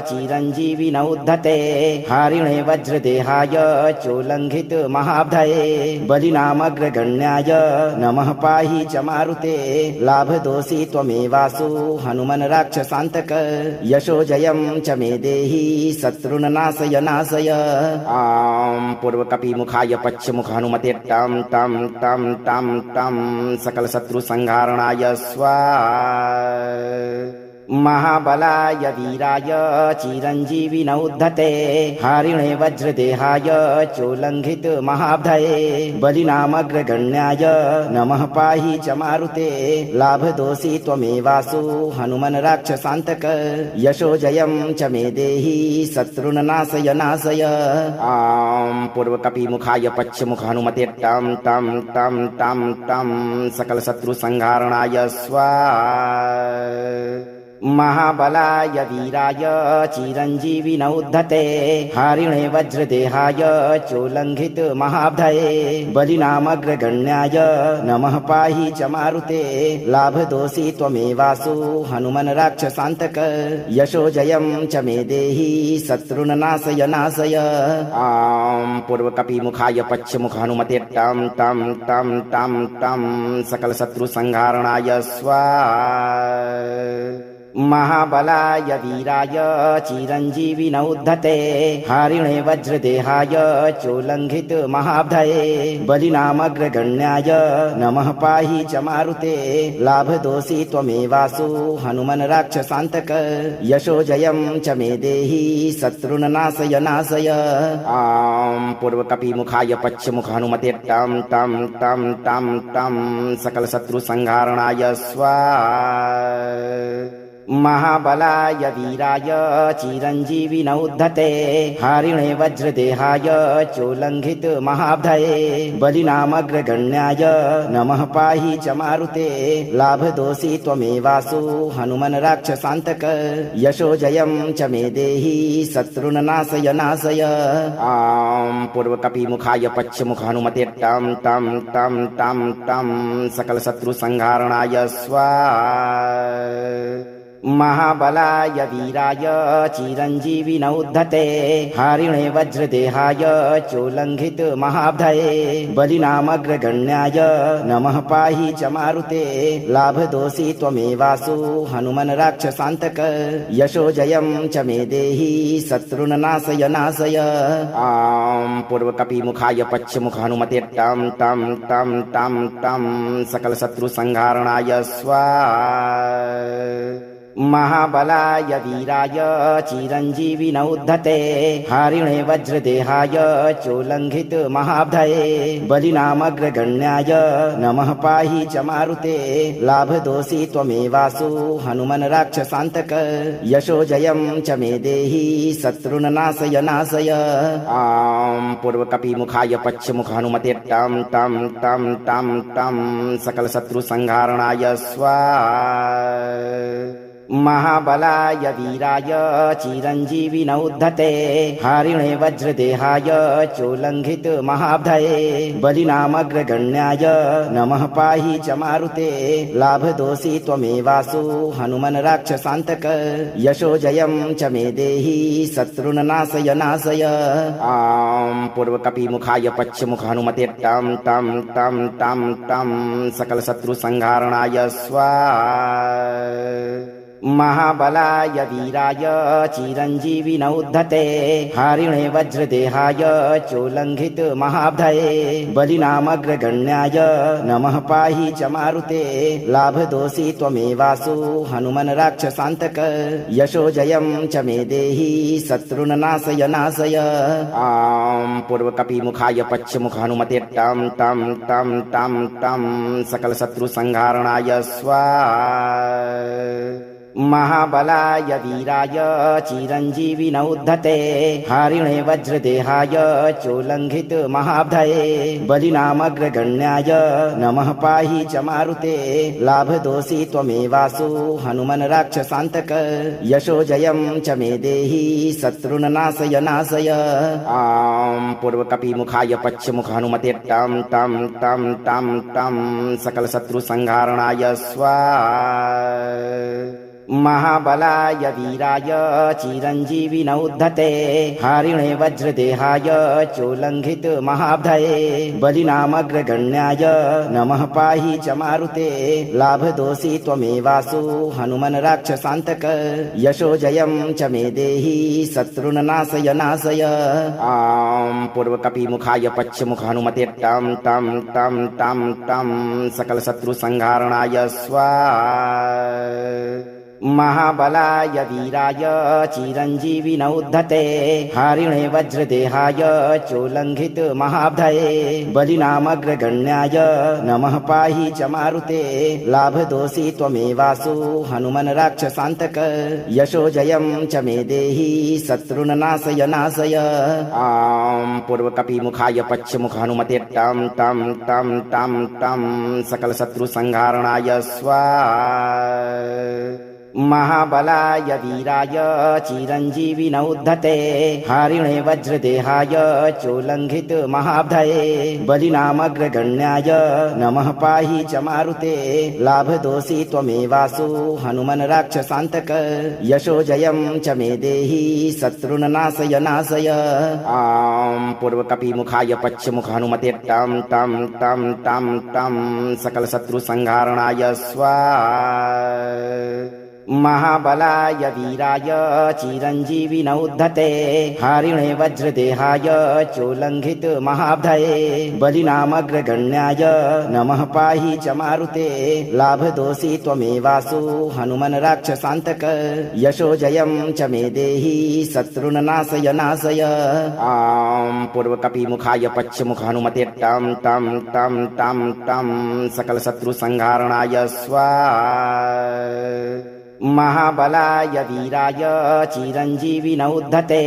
चिरञ्जीविन उद्धते हरिणे वज्रदेहाय चोल्लङ्घित महाब्धये बलिनामग्रगण्याय नमः पाहि च मारुते लाभदोषि त्वमेवासु हनुमन् राक्षसान्तक यशो जयं च मे देहि शत्रुन् नाशय नाशय आं पूर्वकपिमुखाय पश्चिमुख हनुमते तं तं तं तं तं सकलशत्रुसंहारणाय स्वाहा महाबलाय वीराय चिरञ्जीविन उद्धते हरिणे वज्रदेहाय चोल्लङ्घित महाब्धये बलिनामग्रगण्याय नमः पाहि च मारुते लाभदोषि त्वमेवासु हनुमन् राक्षसान्तक यशो जयं च मे देहि शत्रुन् नाशय नाशय आं पूर्वकपिमुखाय पश्चिमुख हनुमते तं तं तं तं तं सकलशत्रुसंहारणाय स्वाहा महाबलाय वीराय चिरञ्जीविन उद्धते हरिणे वज्रदेहाय चोल्लङ्घित महाब्धये बलिनामग्रगण्याय नमः पाहि च मारुते लाभदोषि त्वमेवासु हनुमन् राक्षसान्तक यशो जयं च मे देहि शत्रुन् नाशय नाशय आं पूर्वकपिमुखाय पश्चिमुख हनुमते तं तं तं तं तं सकलशत्रुसंहारणाय स्वाहा महाबलाय वीराय चिरञ्जीविन उद्धते हरिणे वज्रदेहाय चोल्लङ्घित महाब्धये बलिनामग्रगण्याय नमः पाहि च मारुते लाभदोषि त्वमेवासु हनुमन् राक्षसान्तक यशो जयं च मे देहि शत्रुन् नाशय नाशय आं पूर्वकपिमुखाय पश्चिमुख हनुमते तं तं तं तं तं सकलशत्रुसंहारणाय स्वाहा महाबलाय वीराय चिरञ्जीविन उद्धते हरिणे वज्रदेहाय चोल्लङ्घित महाब्धये बलिनामग्रगण्याय नमः पाहि च मारुते लाभदोषि त्वमेवासु हनुमन् राक्षसान्तक यशो जयं च मे देहि शत्रुन् नाशय नाशय आं पूर्वकपिमुखाय पश्चिमुख हनुमते तं तं तं तं तं सकलशत्रुसंहारणाय स्वाहा महाबलाय वीराय चिरञ्जीविन उद्धते हरिणे वज्रदेहाय चोल्लङ्घित महाब्धये बलिनामग्रगण्याय नमः पाहि च मारुते लाभदोषि त्वमेवासु हनुमन् राक्षसान्तक यशो जयं च मे देहि शत्रुन् नाशय नाशय। आं पूर्वकपिमुखाय पश्चिमुख हनुमते तं तं तं तं तं सकलशत्रुसंहारणाय स्वाहा। महाबलाय वीराय चिरञ्जीविन उद्धते हरिणे वज्रदेहाय चोल्लङ्घित महाब्धये बलिनामग्रगण्याय नमः पाहि च मारुते लाभदोषि त्वमेवासु हनुमन् राक्षसान्तक यशो जयं च मे देहि शत्रुन् नाशय नाशय। आं पूर्वकपिमुखाय पश्चिमुख हनुमते तं तं तं तं तं सकलशत्रुसंहारणाय स्वाहा। महाबलाय वीराय चिरञ्जीविन उद्धते हरिणे वज्रदेहाय चोल्लङ्घित महाब्धये बलिनामग्रगण्याय नमः पाहि च मारुते लाभदोषि त्वमेवासु हनुमन् राक्षसान्तक यशो जयं च मे देहि शत्रुन् नाशय नाशय। आं पूर्वकपिमुखाय पश्चिमुख हनुमते तं तं तं तं तं सकलशत्रुसंहारणाय स्वाहा। महाबलाय वीराय चिरञ्जीविन उद्धते हरिणे वज्रदेहाय चोल्लङ्घित महाब्धये बलिनामग्रगण्याय नमः पाहि च मारुते लाभदोषि त्वमेवासु हनुमन् राक्षसान्तक यशो जयं च मे देहि शत्रुन् नाशय नाशय। आं पूर्वकपिमुखाय पश्चिमुख हनुमते तं तं तं तं तं सकलशत्रुसंहारणाय स्वाहा। महाबलाय वीराय चिरञ्जीविन उद्धते हरिणे वज्रदेहाय चोल्लङ्घित महाब्धये बलिनामग्रगण्याय नमः पाहि च मारुते लाभदोषि त्वमेवासु हनुमन् राक्षसान्तक यशो जयं च मे देहि शत्रुन् नाशय नाशय। आं पूर्वकपिमुखाय पश्चिमुख हनुमते तं तं तं तं तं सकलशत्रुसंहारणाय स्वाहा। महाबलाय वीराय चिरञ्जीविन उद्धते हरिणे वज्रदेहाय चोल्लङ्घित महाब्धये बलिनामग्रगण्याय नमः पाहि च मारुते लाभदोषि त्वमेवासु हनुमन् राक्षसान्तक यशो जयं च मे देहि शत्रुन् नाशय नाशय। आं पूर्वकपिमुखाय पश्चिमुख हनुमते तं तं तं तं तं सकलशत्रुसंहारणाय स्वाहा। महाबलाय वीराय चिरञ्जीविन उद्धते हरिणे वज्रदेहाय चोल्लङ्घित महाब्धये बलिनामग्रगण्याय नमः पाहि च मारुते लाभदोषि त्वमेवासु हनुमन् राक्षसान्तक यशो जयं च मे देहि शत्रुन् नाशय नाशय। आं पूर्वकपिमुखाय पश्चिमुख हनुमते तं तं तं तं तं सकलशत्रुसंहारणाय स्वाहा। महाबलाय वीराय चिरञ्जीविन उद्धते हरिणे वज्रदेहाय चोल्लङ्घित महाब्धये बलिनामग्रगण्याय नमः पाहि च मारुते लाभदोषि त्वमेवासु हनुमन् राक्षसान्तक यशो जयं च मे देहि शत्रुन् नाशय नाशय। आं पूर्वकपिमुखाय पश्चिमुख हनुमते तं तं तं तं तं सकलशत्रुसंहारणाय स्वाहा। महाबलाय वीराय चिरञ्जीविन उद्धते हरिणे वज्रदेहाय चोल्लङ्घित महाब्धये बलिनामग्रगण्याय नमः पाहि च मारुते लाभदोषि त्वमेवासु हनुमन् राक्षसान्तक यशो जयं च मे देहि शत्रुन् नाशय नाशय। आं पूर्वकपिमुखाय पश्चिमुख हनुमते तं तं तं तं तं सकलशत्रुसंहारणाय स्वाहा। महाबलाय वीराय चिरञ्जीविन उद्धते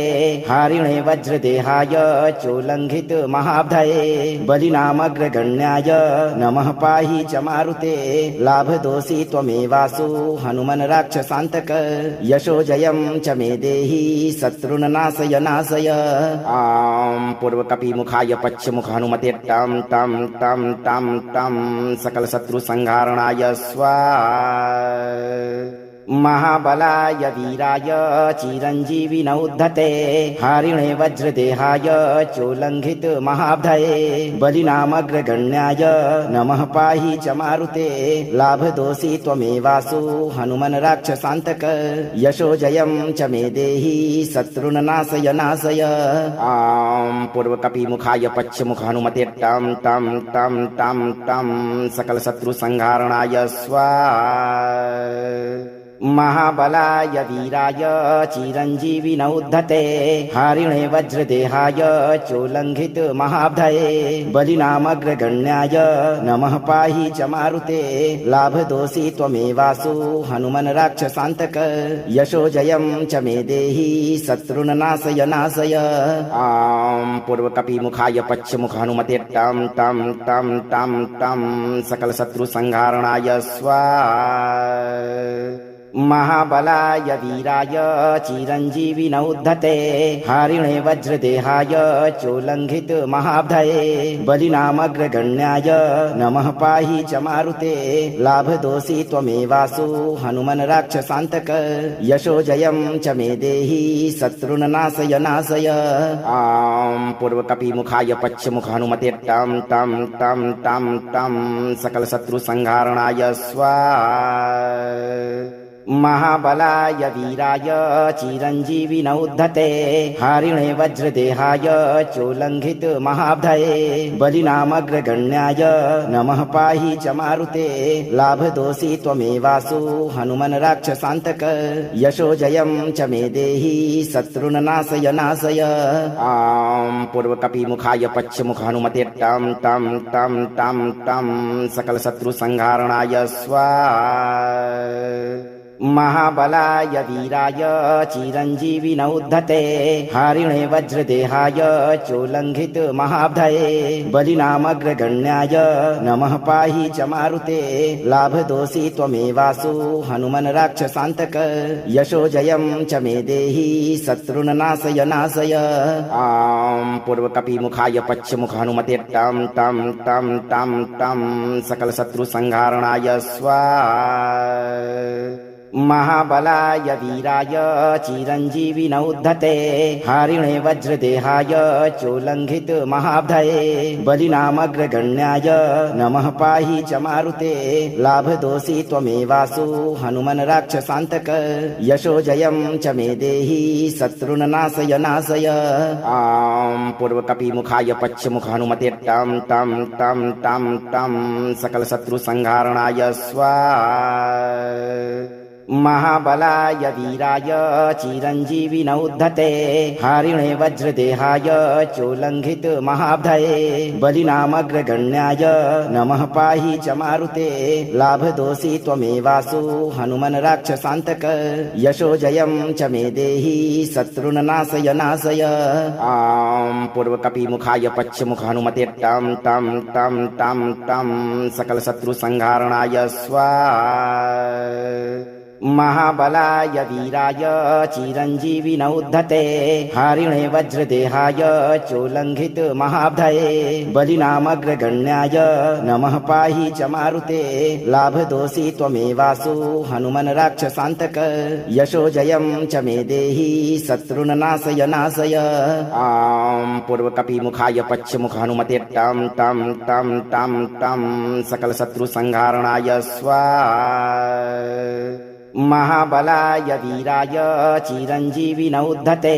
हरिणे वज्रदेहाय चोल्लङ्घित महाब्धये बलिनामग्रगण्याय नमः पाहि च मारुते लाभदोषि त्वमेवासु हनुमन् राक्षसान्तक यशो जयं च मे देहि शत्रुन् नाशय नाशय। आं पूर्वकपिमुखाय पश्चिमुख हनुमते तं तं तं तं तं सकलशत्रुसंहारणाय स्वाहा। महाबलाय वीराय चिरञ्जीविन उद्धते हरिणे वज्रदेहाय चोल्लङ्घित महाब्धये बलिनामग्रगण्याय नमः पाहि च मारुते लाभदोषि त्वमेवासु हनुमन् राक्षसान्तक यशो जयं च मे देहि शत्रुन् नाशय नाशय आं पूर्वकपिमुखाय पश्चिमुख हनुमते तं तं तं तं तं सकलशत्रुसंहारणाय स्वाहा महाबलाय वीराय चिरञ्जीविन उद्धते हरिणे वज्रदेहाय चोल्लङ्घित महाब्धये बलिनामग्रगण्याय नमः पाहि च मारुते लाभदोषि त्वमेवासु हनुमन् राक्षसान्तक यशो जयं च मे देहि शत्रुन् नाशय नाशय आं पूर्वकपिमुखाय पश्चिमुख हनुमते तं तं तं तं तं सकलशत्रुसंहारणाय स्वाहा महाबलाय वीराय चिरञ्जीविन उद्धते हरिणे वज्रदेहाय चोल्लङ्घित महाब्धये बलिनामग्रगण्याय नमः पाहि च मारुते लाभदोषि त्वमेवासु हनुमन् राक्षसान्तक यशो जयं च मे देहि शत्रुन् नाशय नाशय आं पूर्वकपिमुखाय पश्चिमुख हनुमते तं तं तं तं तं सकलशत्रुसंहारणाय स्वाहा महाबलाय वीराय चिरञ्जीविन उद्धते हरिणे वज्रदेहाय चोल्लङ्घित महाब्धये बलिनामग्रगण्याय नमः पाहि च मारुते लाभदोषि त्वमेवासु हनुमन् राक्षसान्तक यशो जयं च मे देहि शत्रुन् नाशय नाशय आं पूर्वकपिमुखाय पश्चिमुख हनुमते तं तं तं तं तं सकलशत्रुसंहारणाय स्वाहा महाबलाय वीराय चिरञ्जीविन उद्धते हरिणे वज्रदेहाय चोल्लङ्घित महाब्धये बलिनामग्रगण्याय नमः पाहि च मारुते लाभदोषि त्वमेवासु हनुमन् राक्षसान्तक यशो जयं च मे देहि शत्रुन् नाशय नाशय आं पूर्वकपिमुखाय पश्चिमुख हनुमते तं तं तं तं तं सकलशत्रुसंहारणाय स्वाहा महाबलाय वीराय चिरञ्जीविन उद्धते हरिणे वज्रदेहाय चोल्लङ्घित महाब्धये बलिनामग्रगण्याय नमः पाहि च मारुते लाभदोषि त्वमेवासु हनुमन् राक्षसान्तक यशो जयं च मे देहि शत्रुन् नाशय नाशय आं पूर्वकपिमुखाय पश्चिमुख हनुमते तं तं तं तं तं सकलशत्रुसंहारणाय स्वाहा महाबलाय वीराय चिरञ्जीविन उद्धते हरिणे वज्रदेहाय चोल्लङ्घित महाब्धये बलिनामग्रगण्याय नमः पाहि च मारुते लाभदोषि त्वमेवासु हनुमन् राक्षसान्तक यशो जयं च मे देहि शत्रुन् नाशय नाशय आं पूर्वकपिमुखाय पश्चिमुख हनुमते तं तं तं तं तं सकलशत्रुसंहारणाय स्वाहा महाबलाय वीराय चिरञ्जीविन उद्धते हरिणे वज्रदेहाय चोल्लङ्घित महाब्धये बलिनामग्रगण्याय नमः पाहि च मारुते लाभदोषि त्वमेवासु हनुमन् राक्षसान्तक यशो जयं च मे देहि शत्रुन् नाशय नाशय आं पूर्वकपिमुखाय पश्चिमुख हनुमते तं तं तं तं तं सकलशत्रुसंहारणाय स्वाहा महाबलाय वीराय चिरञ्जीविन उद्धते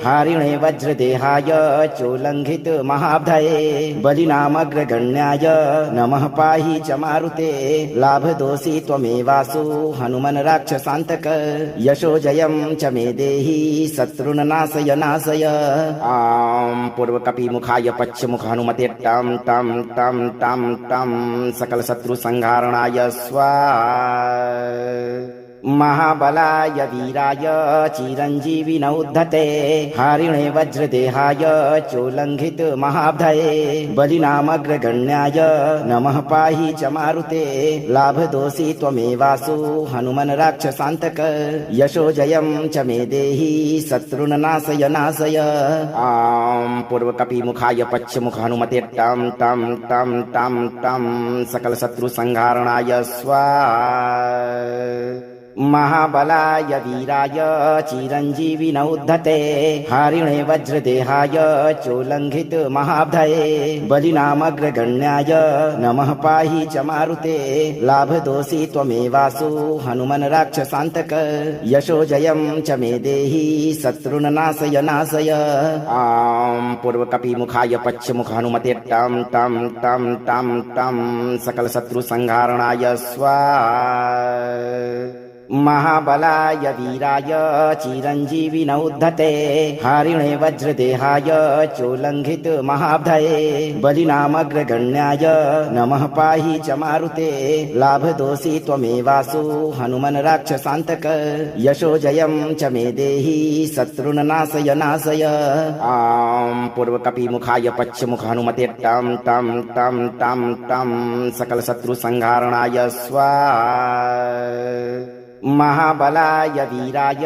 हरिणे वज्रदेहाय चोल्लङ्घित महाब्धये बलिनामग्रगण्याय नमः पाहि च मारुते लाभदोषि त्वमेवासु हनुमन् राक्षसान्तक यशो जयं च मे देहि शत्रुन् नाशय नाशय आं पूर्वकपिमुखाय पश्चिमुख हनुमते तं तं तं तं तं सकलशत्रुसंहारणाय स्वाहा महाबलाय वीराय चिरञ्जीविन उद्धते हरिणे वज्रदेहाय चोल्लङ्घित महाब्धये बलिनामग्रगण्याय नमः पाहि च मारुते लाभदोषि त्वमेवासु हनुमन् राक्षसान्तक यशो जयं च मे देहि शत्रुन् नाशय नाशय आं पूर्वकपिमुखाय पश्चिमुख हनुमते तं तं तं तं तं सकलशत्रुसंहारणाय स्वाहा महाबलाय वीराय चिरञ्जीविनौ उद्धते हरिणे वज्रदेहाय चोल्लङ्घित महाब्धये बलिनामग्रगण्याय नमः पाहि च मारुते लाभदोषि त्वमेवासु हनुमन् राक्षसान्तक यशोजयं च मे देहि शत्रुन् नाशय नाशय। आं पूर्वकपिमुखाय पश्चिमुख हनुमते तं तं तं तं तं सकलशत्रुसंहारणाय स्वाहा। महाबलाय वीराय चिरञ्जीविनौ उद्धते हरिणे वज्रदेहाय चोल्लङ्घित महाब्धये बलिनामग्रगण्याय नमः पाहि च मारुते लाभदोषि त्वमेवासु हनुमन् राक्षसान्तक यशोजयं च मे देहि शत्रुन् नाशय नाशय। आं पूर्वकपिमुखाय पश्चिमुख हनुमते तं तं तं तं तं सकलशत्रुसंहारणाय स्वाहा। महाबलाय वीराय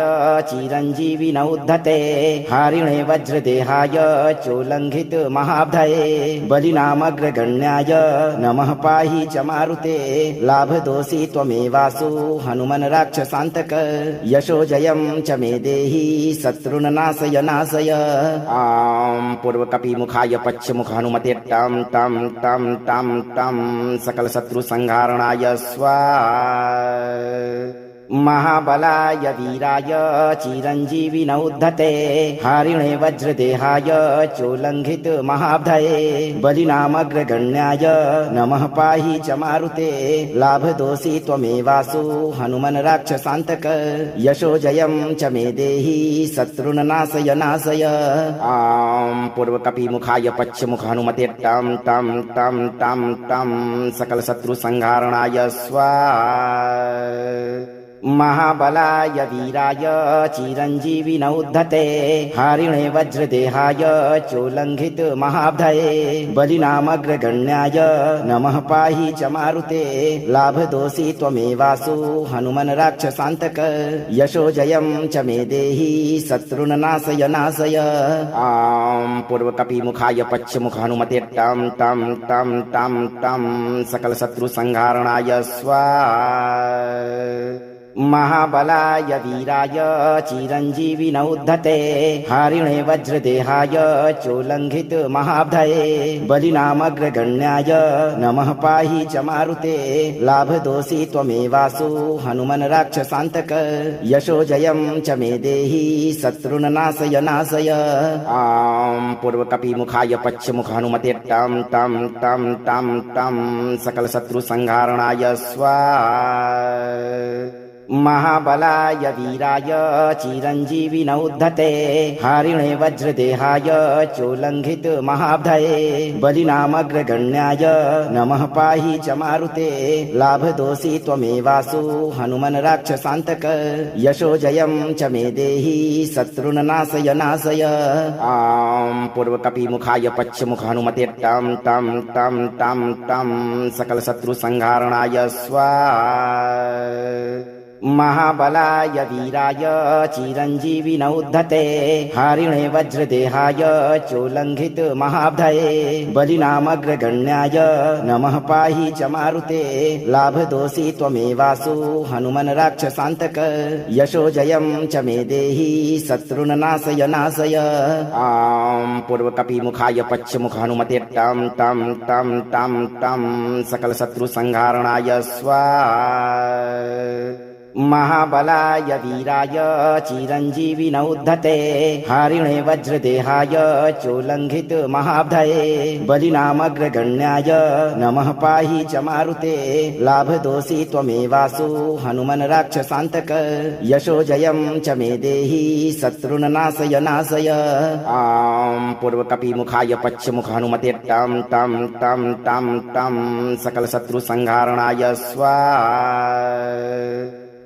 चिरञ्जीविनौ उद्धते हरिणे वज्रदेहाय चोल्लङ्घित महाब्धये बलिनामग्रगण्याय नमः पाहि च मारुते लाभदोषि त्वमेवासु हनुमन् राक्षसान्तक यशोजयं च मे देहि शत्रुन् नाशय नाशय। आं पूर्वकपिमुखाय पश्चिमुख हनुमते तं तं तं तं तं सकलशत्रुसंहारणाय स्वाहा। महाबलाय वीराय चिरञ्जीविनौ उद्धते हरिणे वज्रदेहाय चोल्लङ्घित महाब्धये बलिनामग्रगण्याय नमः पाहि च मारुते लाभदोषि त्वमेवासु हनुमन् राक्षसान्तक यशोजयं च मे देहि शत्रुन् नाशय नाशय। आं पूर्वकपिमुखाय पश्चिमुख हनुमते तं तं तं तं तं सकलशत्रुसंहारणाय स्वाहा। महाबलाय वीराय चिरञ्जीविनौ उद्धते हरिणे वज्रदेहाय चोल्लङ्घित महाब्धये बलिनामग्रगण्याय नमः पाहि च मारुते लाभदोषि त्वमेवासु हनुमन् राक्षसान्तक यशोजयं च मे देहि शत्रुन् नाशय नाशय। आं पूर्वकपिमुखाय पश्चिमुख हनुमते तं तं तं तं तं सकलशत्रुसंहारणाय स्वाहा। महाबलाय वीराय चिरञ्जीविनौ उद्धते हरिणे वज्रदेहाय चोल्लङ्घित महाब्धये बलिनामग्रगण्याय नमः पाहि च मारुते लाभदोषि त्वमेवासु हनुमन् राक्षसान्तक यशोजयं च मे देहि शत्रुन् नाशय नाशय। आं पूर्वकपिमुखाय पश्चिमुख हनुमते तं तं तं तं तं सकलशत्रुसंहारणाय स्वाहा। महाबलाय वीराय चिरञ्जीविनौ उद्धते हरिणे वज्रदेहाय चोल्लङ्घित महाब्धये बलिनामग्रगण्याय नमः पाहि च मारुते लाभदोषि त्वमेवासु हनुमन् राक्षसान्तक यशोजयं च मे देहि शत्रुन् नाशय नाशय। आं पूर्वकपिमुखाय पश्चिमुख हनुमते तं तं तं तं तं सकलशत्रुसंहारणाय स्वाहा। महाबलाय वीराय चिरञ्जीविनौ उद्धते हरिणे वज्रदेहाय चोल्लङ्घित महाब्धये बलिनामग्रगण्याय नमः पाहि च मारुते लाभदोषि त्वमेवासु हनुमन् राक्षसान्तक यशोजयं च मे देहि शत्रुन् नाशय नाशय। आं पूर्वकपिमुखाय पश्चिमुख हनुमते तं तं तं तं तं सकलशत्रुसंहारणाय स्वाहा। महाबलाय वीराय चिरञ्जीविनौ उद्धते हरिणे वज्रदेहाय चोल्लङ्घित महाब्धये बलिनामग्रगण्याय नमः पाहि च मारुते लाभदोषि त्वमेवासु हनुमन् राक्षसान्तक यशोजयं च मे देहि शत्रुन् नाशय नाशय। आं पूर्वकपिमुखाय पश्चिमुख हनुमते तं तं तं तं तं सकलशत्रुसंहारणाय स्वाहा।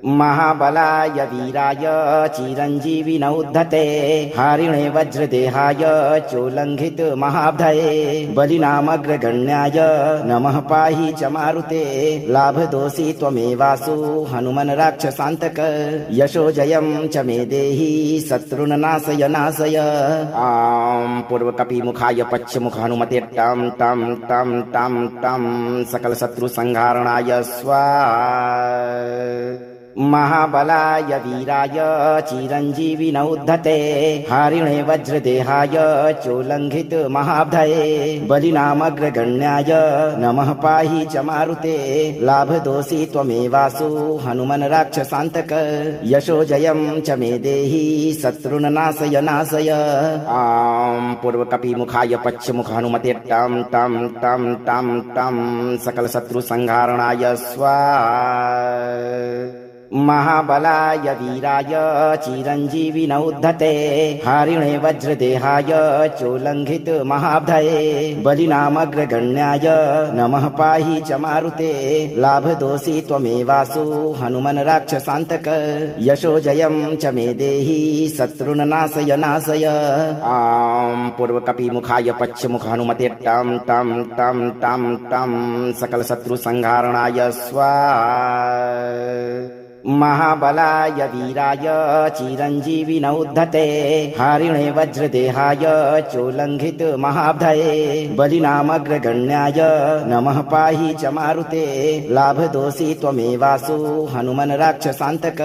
महाबलाय वीराय चिरञ्जीविनौ उद्धते हरिणे वज्रदेहाय चोल्लङ्घित महाब्धये बलिनामग्रगण्याय नमः पाहि च मारुते लाभदोषि त्वमेवासु हनुमन् राक्षसान्तक यशोजयं च मे देहि शत्रुन् नाशय नाशय। आं पूर्वकपिमुखाय पश्चिमुख हनुमते तं तं तं तं तं सकलशत्रुसंहारणाय स्वाहा। महाबलाय वीराय चिरञ्जीविनौ उद्धते हरिणे वज्रदेहाय चोल्लङ्घित महाब्धये बलिनामग्रगण्याय नमः पाहि च मारुते लाभदोषी त्वमेवासु हनुमन् राक्षसान्तक यशो जयं च मे देहि शत्रुन् नाशय नाशय। आं पूर्वकपिमुखाय पश्चिमुख हनुमते टं टं टं टं टं सकलशत्रुसंहारणाय स्वाहा। महाबलाय वीराय चिरञ्जीविनौ उद्धते हरिणे वज्रदेहाय चोल्लङ्घित महाब्धये बलिनामग्रगण्याय नमः पाहि च मारुते लाभदोषी त्वमेवासु हनुमन् राक्षसान्तक यशो जयं च मे देहि शत्रुन् नाशय नाशय। आं पूर्वकपिमुखाय पश्चिमुख हनुमते टं टं टं टं टं सकलशत्रुसंहारणाय स्वाहा। महाबलाय वीराय चिरञ्जीविनौ उद्धते हरिणे वज्रदेहाय चोल्लङ्घित महाब्धये बलिनामग्रगण्याय नमः पाहि च मारुते लाभदोषी त्वमेवासु हनुमन् राक्षसान्तक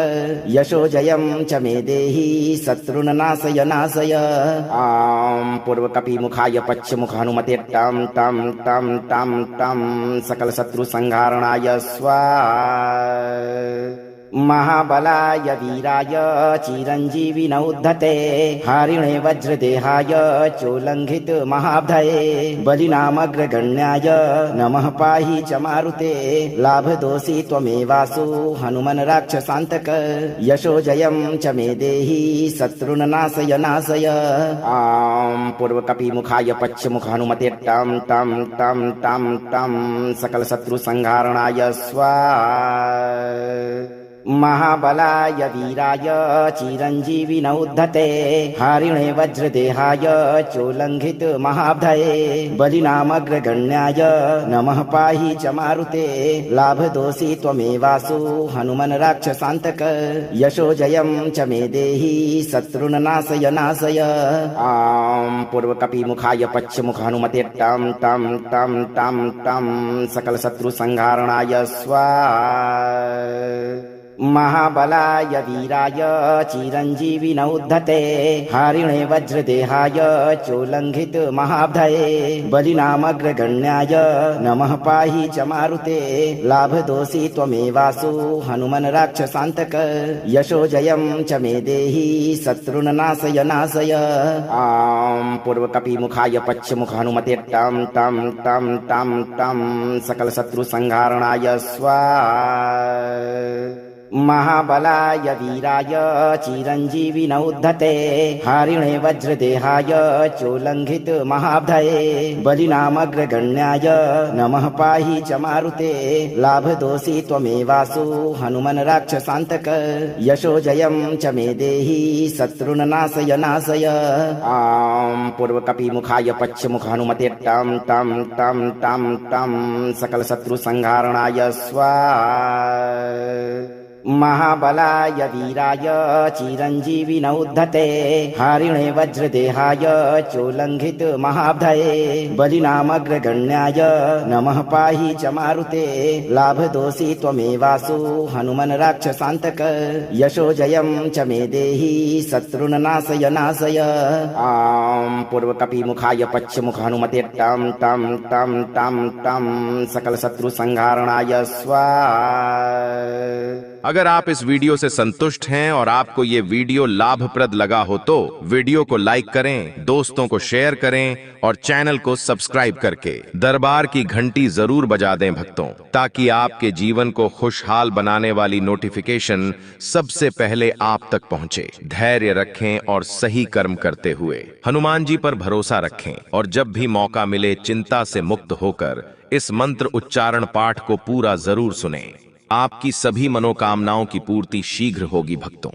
यशो जयं च मे देहि शत्रुन् नाशय नाशय। आं पूर्वकपिमुखाय पश्चिमुख हनुमते टं टं टं टं टं सकलशत्रुसंहारणाय स्वाहा। महाबलाय वीराय चिरञ्जीविनौ उद्धते हरिणे वज्रदेहाय चोल्लङ्घित महाब्धये बलिनामग्रगण्याय नमः पाहि च मारुते लाभदोषी त्वमेवासु हनुमन् राक्षसान्तक यशो जयं च मे देहि शत्रुन् नाशय नाशय। आं पूर्वकपिमुखाय पश्चिमुख हनुमते टं टं टं टं टं सकलशत्रुसंहारणाय स्वाहा। महाबलाय वीराय चिरञ्जीविनौ उद्धते हरिणे वज्रदेहाय चोल्लङ्घित महाब्धये बलिनामग्रगण्याय नमः पाहि च मारुते लाभदोषी त्वमेवासु हनुमन् राक्षसान्तक यशो जयं च मे देहि शत्रुन् नाशय नाशय। आं पूर्वकपिमुखाय पश्चिमुख हनुमते टं टं टं टं टं सकलशत्रुसंहारणाय स्वाहा। महाबलाय वीराय चिरञ्जीविनौ उद्धते हरिणे वज्रदेहाय चोल्लङ्घित महाब्धये बलिनामग्रगण्याय नमः पाहि च मारुते लाभदोषी त्वमेवासु हनुमन् राक्षसान्तक यशो जयं च मे देहि शत्रुन् नाशय नाशय। आं पूर्वकपिमुखाय पश्चिमुख हनुमते टं टं टं टं टं सकलशत्रुसंहारणाय स्वाहा। महाबलाय वीराय चिरञ्जीविनौ उद्धते हरिणे वज्रदेहाय चोल्लङ्घित महाब्धये बलिनामग्रगण्याय नमः पाहि च मारुते लाभदोषी त्वमेवासु हनुमन् राक्षसान्तक यशो जयं च मे देहि शत्रुन् नाशय नाशय। आं पूर्वकपिमुखाय पश्चिमुख हनुमते टं टं टं टं टं सकलशत्रुसंहारणाय स्वाहा। महाबलाय वीराय चिरञ्जीविनौ उद्धते हरिणे वज्रदेहाय चोल्लङ्घित महाब्धये बलिनामग्रगण्याय नमः पाहि च मारुते लाभदोषी त्वमेवासु हनुमन् राक्षसान्तक यशो जयं च मे देहि शत्रुन् नाशय नाशय। आं पूर्वकपिमुखाय पश्चिमुख हनुमते टं टं टं टं टं सकलशत्रुसंहारणाय स्वाहा। अगर आप इस वीडियो से संतुष्ट हैं और आपको ये वीडियो लाभप्रद लगा हो तो वीडियो को लाइक करें, दोस्तों को शेयर करें और चैनल को सब्सक्राइब करके दरबार की घंटी जरूर बजा दें भक्तों, ताकि आपके जीवन को खुशहाल बनाने वाली नोटिफिकेशन सबसे पहले आप तक पहुंचे। धैर्य रखें और सही कर्म करते हुए हनुमान जी पर भरोसा रखें और जब भी मौका मिले चिंता से मुक्त होकर इस मंत्र उच्चारण पाठ को पूरा जरूर सुनें। आपकी सभी मनोकामनाओं की पूर्ति शीघ्र होगी भक्तों।